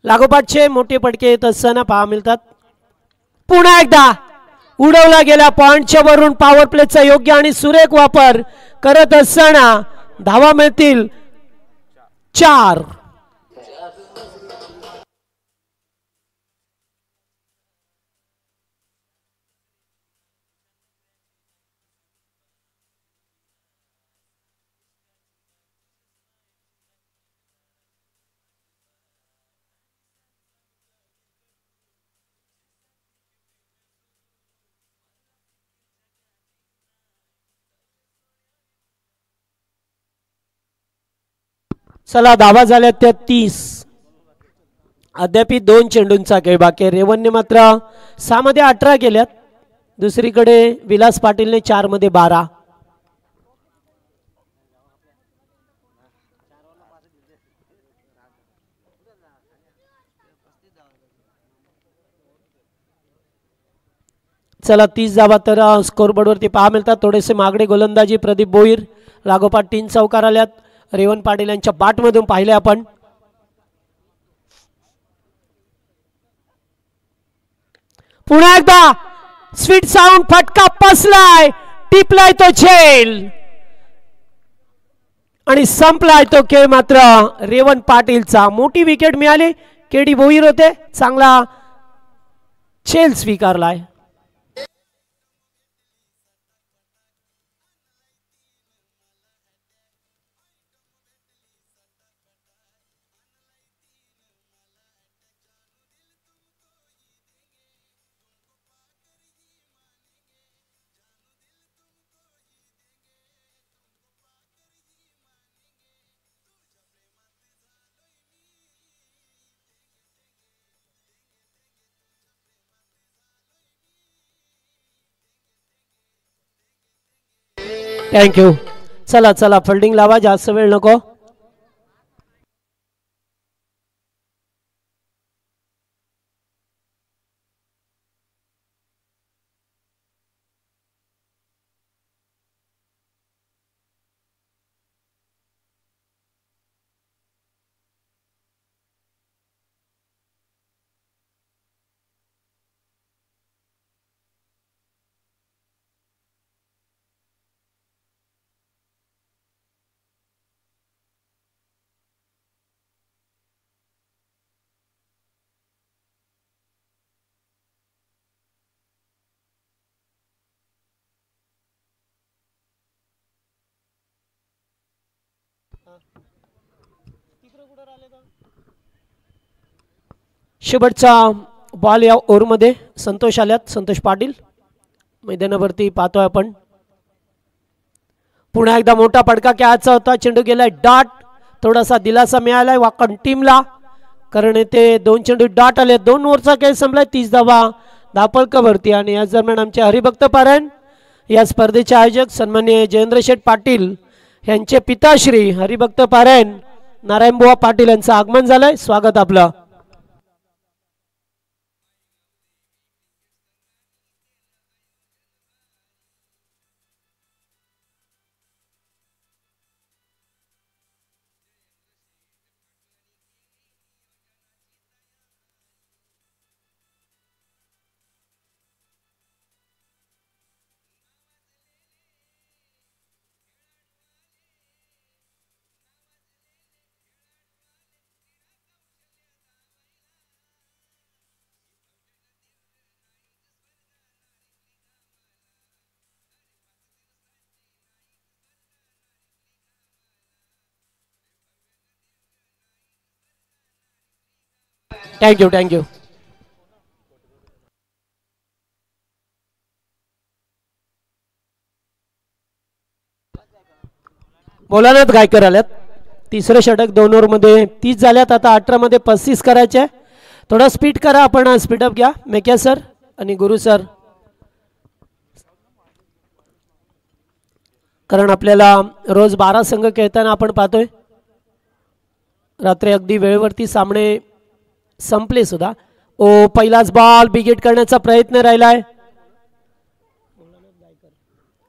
लागोपाठचे मोठे फटके येत असताना पहा मिळतात. पुन्हा एकदा उडवला गेला पॉइंटच्या वरून. पॉवर प्लेचा योग्य आणि सुरेख वापर करत असताना धावा मिळतील 4. चला धावा झाल्या 33. अद्याप 2 चेंडूंचा खेळ बाकी. रेवणने मात्र 6 मध्ये 18 केल्यात. दुसरीकडे विलास पाटीलने 4 मध्ये 12. चला 30 धावा तर स्कोरबोर्डवरती पहा मिळतात. थोडेसे मागडे गोलंदाजी प्रदीप भोईर. लागोपाठ 3 चौकार आल्यात रेवण पाटील यांच्या बॅटमधून पाहिले आपण. पुन्हा एकदा स्वीट साऊंड फटका बसलाय, टिपलाय तो झेल आणि संपलाय तो खेळ मात्र रेवण पाटीलचा. मोठी विकेट मिळाली. केडी भोईर होते, चांगला झेल स्वीकारलाय. थँक्यू. चला चला फिल्डिंग लावा, जास्त वेळ नको. शेवटचा बॉल या ओव्हरमध्ये संतोष आल्यात, संतोष पाटील मैदानावरती पाहतोय आपण. पुन्हा एकदा मोठा पडका कॅचचा होता, चेंडू गेलाय डॉट. थोडासा दिलासा मिळालाय वाकण टीमला, कारण ते 2 चेंडू डॉट आले. 2 ओव्हरचा खेळ संपलाय, 30 धावा धापलकावरती. आणि याच दरम्यान आमचे हरिभक्त पारायण या स्पर्धेचे आयोजक सन्माननीय जयेंद्र शेठ पाटील यांचे पिताश्री हरिभक्त पारायण नारायणबुवा पाटील यांचं आगमन झालंय. स्वागत आपलं. थँक्यू. बोलानाथ गायकर आल्यात. तिसरं षटक 2 ओव्हरमध्ये 30 झाल्यात. आता 18 मध्ये 35 करायचे. थोडा स्पीड करा आपण, स्पीडअप घ्या मेक्या सर आणि गुरु सर, कारण आपल्याला रोज 12 संघ खेळताना आपण पाहतोय. रात्री अगदी वेळेवरती सामने संपले सुद्धा. पहिलाच बॉल बिगेट करण्याचा प्रयत्न राहिलाय.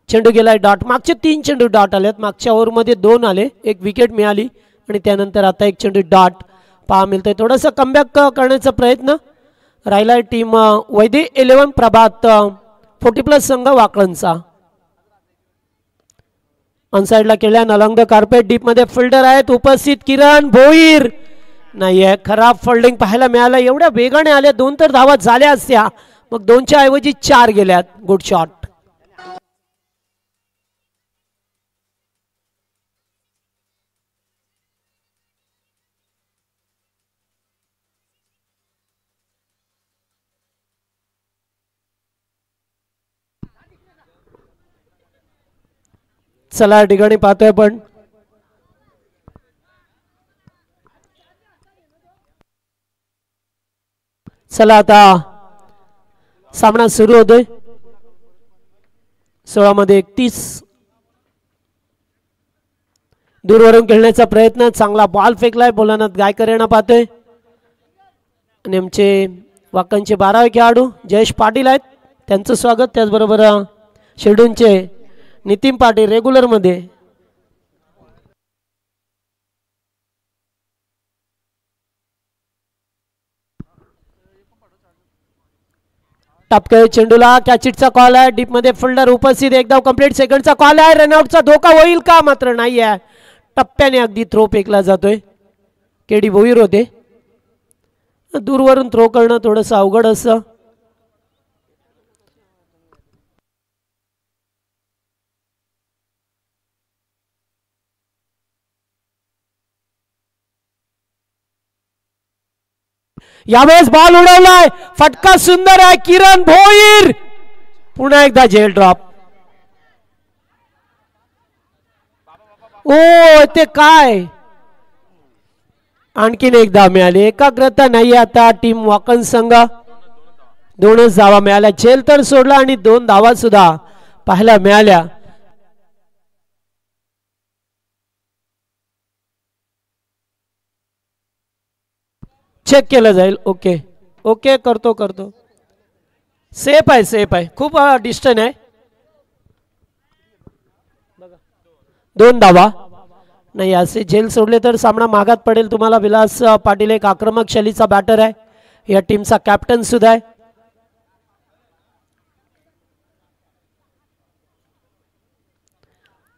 चेंडू गेलाय डॉट. मागचे 3 चेंडू डॉट आलेत. मागच्या ओव्हरमध्ये 2 आले, 1 विकेट मिळाली आणि त्यानंतर आता 1 चेंडू डॉट पहा मिळतोय. थोडंसं कमबॅक करण्याचा प्रयत्न राहिलाय टीम वैदे 11 प्रभात 40+ संघ वाकळणचा. ऑनसाइडला केल्या अलॉंग द कार्पेट. डीप मध्ये फिल्डर आहेत उपस्थित. किरण भोईर नाहीये. खराब फोल्डिंग पाहायला मिळालं. एवढ्या वेगाने आल्या, 2 तर धावा झाल्या असत्या, मग 2च्या ऐवजी 4 गेल्यात. Good shot. चला या ठिकाणी पाहतोय आपण चला आता सामना सुरू होतोय. 16 मध्ये 31 दूरवरून खेळण्याचा प्रयत्न. चांगला बॉल फेकलाय. बोलानाथ गायकर यांना पाहतोय आणि आमचे वाकणचे 12वे खेळाडू जयेश पाटील आहेत, त्यांचं स्वागत. त्याचबरोबर शिर्डूनचे नितीन पाटील रेग्युलर मध्ये. टपके चेंडूला कॅचिटचा कॉल आहे. डीप मध्ये फिल्डर उपस्थित. एकदा कंप्लीट सेकंडचा कॉल आहे. रनआउटचा धोका होईल का? मात्र नाही आहे. टप्प्याने अगदी थ्रो फेकला जातोय. केडी भोईर होते. दूरवरून थ्रो करणं थोडंसं अवघड असतं. यावेळेस बॉल उडवलाय. फटका सुंदर आहे. किरण भोईर पुन्हा एकदा झेल ड्रॉप. ओ ते काय, आणखीन एकदा मिळाली. एकाग्रता नाही आता टीम वाकण संघ. 2च धावा मिळाल्या. झेल तर सोडला आणि 2 धावा सुद्धा पाहायला मिळाल्या. चेक केलं जाईल. ओके ओके करतो. सेफ आहे. खूप डिस्टन्स आहे. 2 धावा नाही. असे झेल सोडले तर सामना मागात पडेल. तुम्हाला विलास पाटील एक आक्रमक शैलीचा बॅटर आहे, या टीमचा कॅप्टन सुद्धा आहे.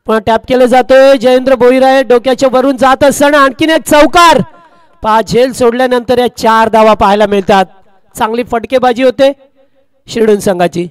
पण टॅप केलं जातोय. जयेंद्र भोईर आहे. डोक्याच्या वरून जात असताना आणखीन एक चौकार. 5 झेल सोडल्यानंतर या 4 धावा पाहायला मिळतात. चांगली फटकेबाजी होते शिर्डून संघाची.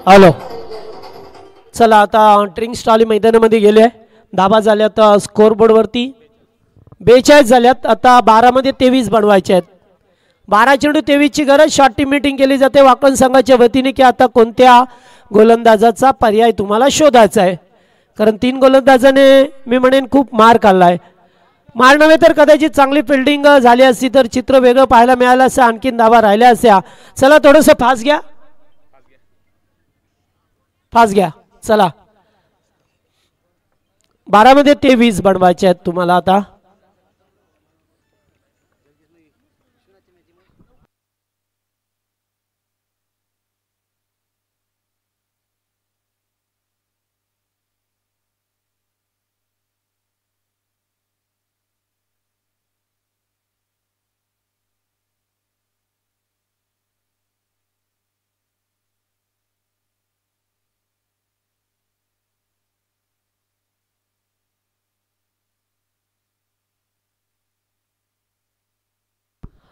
हॅलो, चला आता ड्रिंक स्टॉल मैदानामध्ये गेले. धाबा झाल्यात स्कोअरबोर्डवरती 42 झाल्यात. आता 12 मध्ये 23 बनवायचे आहेत. 12 चेंडू 23 ची गरज. शॉर्ट टीम मीटिंग केली जाते वाकण संघाच्या वतीने की आता कोणत्या गोलंदाजाचा पर्याय तुम्हाला शोधायचा आहे. कारण 3 गोलंदाजाने मी म्हणेन खूप मार खाल्लाय. मार नव्हे तर कदाचित चांगली फिल्डिंग झाली असती तर चित्र वेगळं पाहायला मिळालं असं. आणखीन धावा राहिल्या असत्या. चला थोडंसं फास्ट घ्या, फास्ट घ्या. चला 12 मध्ये 23 बनवायचे आहेत तुम्हाला आता.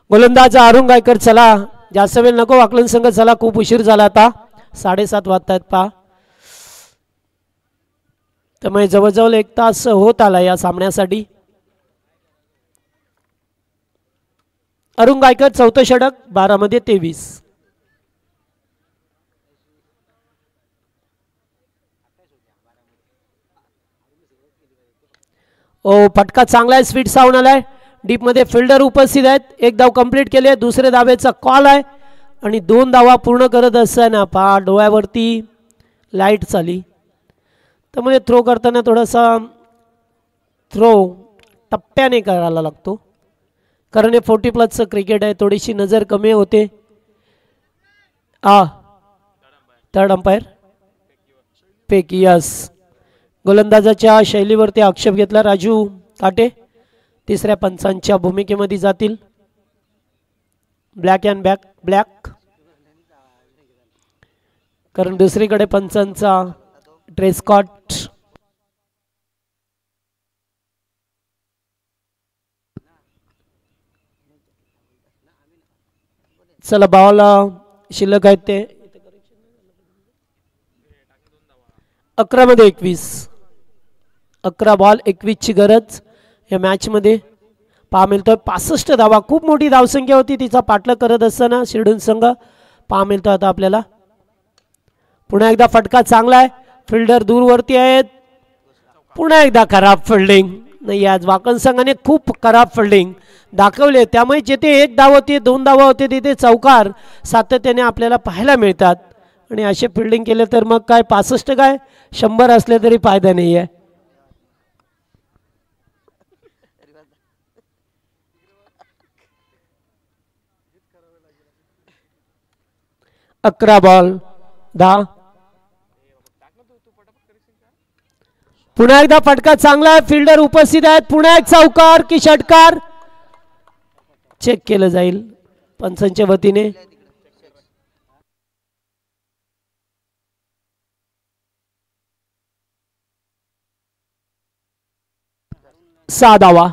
गोलंदाज अरुण गायकर. चला जास्त वेळ नको वाकलन संघ. चला खूप उशीर झाला आता. 7:30 वाजतायत पहा. त्यामुळे जवळजवळ 1 तास होत आला या सामन्यासाठी. अरुण गायकर चौथं षटक. 12 मध्ये 23. ओ फटका चांगला आहे. स्पीड साऊंड आलाय. डीप मध्ये फिल्डर उपस्थित आहेत. 1 धाव कंप्लीट केली आहे. दुसरे धावेचा कॉल आहे आणि 2 धावा पूर्ण करत असताना पहा डोळ्यावरती लाईट चाली. त्यामुळे थ्रो करताना थोडासा थ्रो टप्प्याने करायला लागतो. कारण हे 40+ क्रिकेट आहे. थोडीशी नजर कमी होते. थर्ड अंपायर पेकी. यस, गोलंदाजाच्या शैलीवरती आक्षेप घेतला राजू काटे. तिसऱ्या पंचांच्या भूमिकेमध्ये जातील. Black and black. कारण दुसरीकडे पंचांचा ड्रेस कोड. चला बॉल शिल्लक आहेत ते 11 मध्ये 21. 11 बॉल 21 ची गरज या मॅच मध्ये. पहा मिळतोय 65 धावा. खूप मोठी धावसंख्या होती. तिचा पाठलाग करत असताना शिर्डून संघ पहा मिळतो आता आपल्याला. पुन्हा एकदा फटका चांगला आहे. फिल्डर दूरवरती आहेत. पुन्हा एकदा खराब फिल्डिंग. नाही, आज वाकण संघाने खूप खराब फिल्डिंग दाखवले. त्यामुळे जिथे 1 धाव होती 2 धावा होते तिथे चौकार सातत्याने आपल्याला पाहायला मिळतात. आणि असे फिल्डिंग केले तर मग काय 65 काय 100 असले तरी फायदा नाही आहे. अकरा बॉल 10. पुन्हा एकदा फटका चांगला आहे. फिल्डर उपस्थित आहेत. पुन्हा एक चौकार की षटकार चेक केलं जाईल पंचांच्या वतीने. 6 धावा.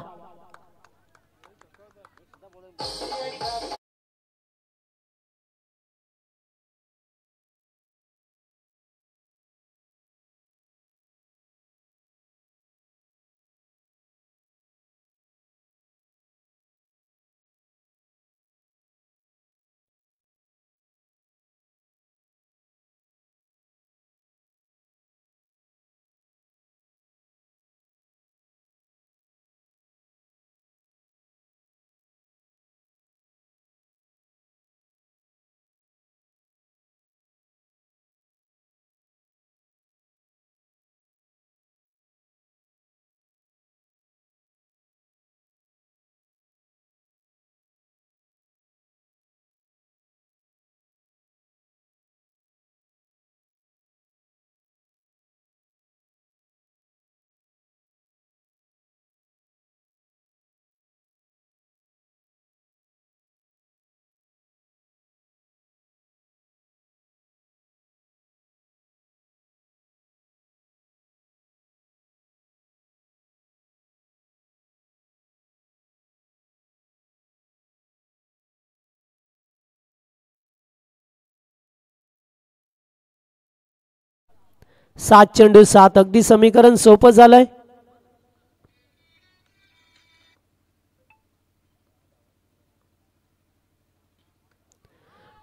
7 चेंडू 7. अगदी समीकरण सोपं झालंय.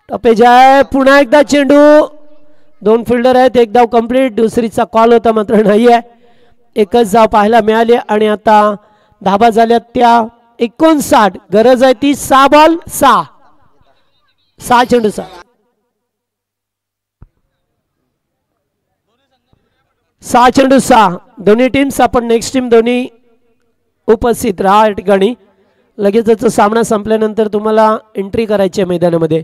टपेजाय पुन्हा एकदा चेंडू. 2 फिल्डर आहेत. एक धाव कंप्लीट. दुसरीचा कॉल होता मात्र नाही आहे. एकच धाव पाहायला मिळाली आणि आता धाबा झाल्या त्या 59. गरज आहे ती 6 बॉल 6. 6 चेंडू 6. 6 चेंडू 6. दोन्ही टीम्स आपण नेक्स्ट टीम दोन्ही उपस्थित राहा या ठिकाणी. लगेचच सामना संपल्यानंतर तुम्हाला एंट्री करायची आहे मैदानामध्ये.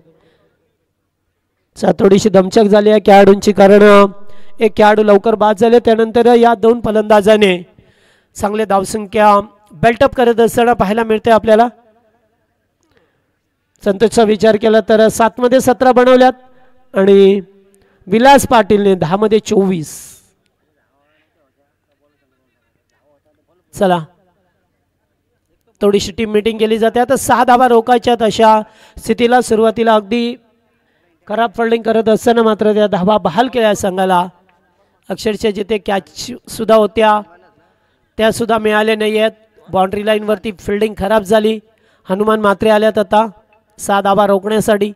थोडीशी दमछक झाली आहे खेळाडूंची कारण एक खेळाडू लवकर बाद झाले. त्यानंतर या 2 फलंदाजाने चांगले धावसंख्या बेल्टअप करत असताना पाहायला मिळते आपल्याला. संतोषचा विचार केला तर 7 मध्ये 17 बनवल्यात आणि विलास पाटीलने 10 मध्ये 24. चला थोडीशी टीम मीटिंग केली जाते. आता 6 धावा रोखायच्यात अशा स्थितीला सुरुवातीला अगदी खराब फिल्डिंग करत असताना मात्र त्या धावा बहाल केल्या संघाला. अक्षरशः जिथे कॅच सुद्धा होत्या त्या सुद्धा मिळाल्या नाही आहेत. बाउंड्री लाईनवरती फिल्डिंग खराब झाली. हनुमान मात्रे आल्यात आता 6 धावा रोखण्यासाठी.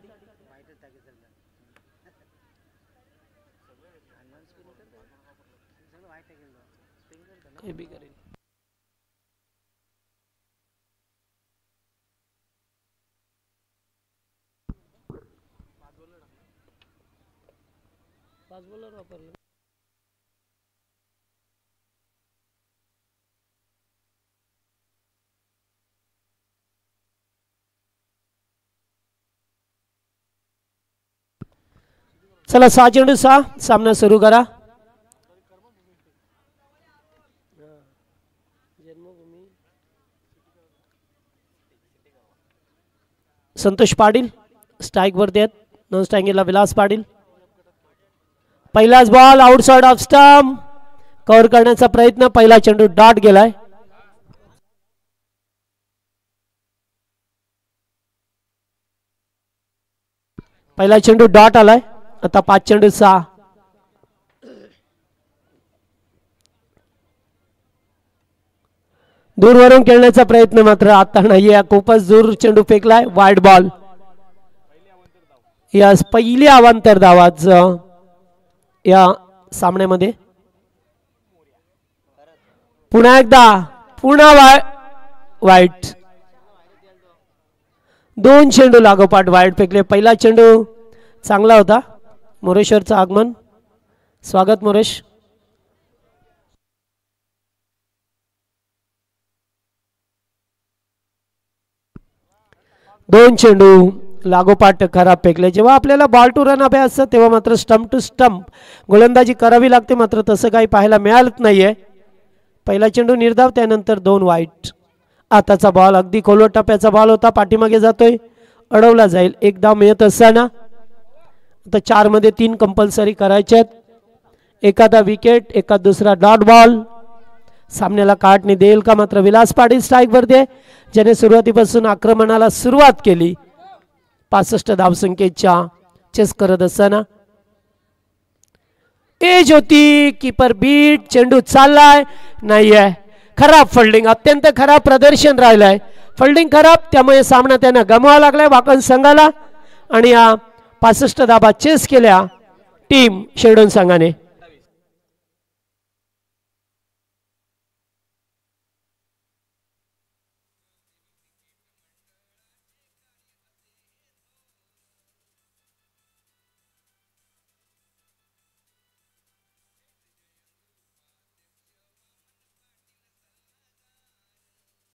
चला 6 चेंडू 6. सामना सुरू करा. संतोष पाटील स्ट्राइक वरती आहेत. नॉन स्ट्राइकिंगला विलास पाटील. पहिलाच ball outside off stump. Cover करण्याचा प्रयत्न. पहिला चेंडू डॉट गेलाय. पहिला चेंडू डॉट आलाय. आता 5 चेंडू 6. दूरवरून खेळण्याचा प्रयत्न मात्र आता नाहीये. खूपच दूर चेंडू फेकलाय. Wide ball. या पहिली अवांतर धावाच या सामन्यामध्ये. पुन्हा एकदा पुन्हा वाईट. 2 चेंडू लागोपाठ वाईट फेकले. पहिला चेंडू चांगला होता. मोरेश्वरचं आगमन. स्वागत मोरेश. दोन चेंडू लागोपाठ खराब फेकले. जेव्हा आपल्याला बॉल टू रन हवे असतं तेव्हा मात्र स्टंप टू स्टंप गोलंदाजी करावी लागते. मात्र तसं काही पाहायला मिळालंच नाहीये. पहिला चेंडू निर्धाव. त्यानंतर 2 वाईट. आताचा बॉल अगदी खोलवर टप्प्याचा बॉल होता. पाठीमागे जातोय. अडवला जाईल. एक धाव मिळत असताना आता 4 मध्ये 3 कंपल्सरी करायचे. एखादा विकेट एखादा दुसरा डॉट बॉल सामन्याला काढणी देईल का. मात्र विलास पाटील स्ट्राइक वरती आहे ज्याने सुरुवातीपासून आक्रमणाला सुरुवात केली. 65 धावसंख्येच्या चेस करत असताना एज होती. Keeper beat. चेंडू चाललाय नाहीये. खराब फिल्डिंग. अत्यंत खराब प्रदर्शन राहिलंय. फिल्डिंग खराब त्यामुळे सामना त्यांना गमवावा लागलाय वाकण संघाला. आणि या 65 धाबा चेस केल्या टीम शेडोन संघाने.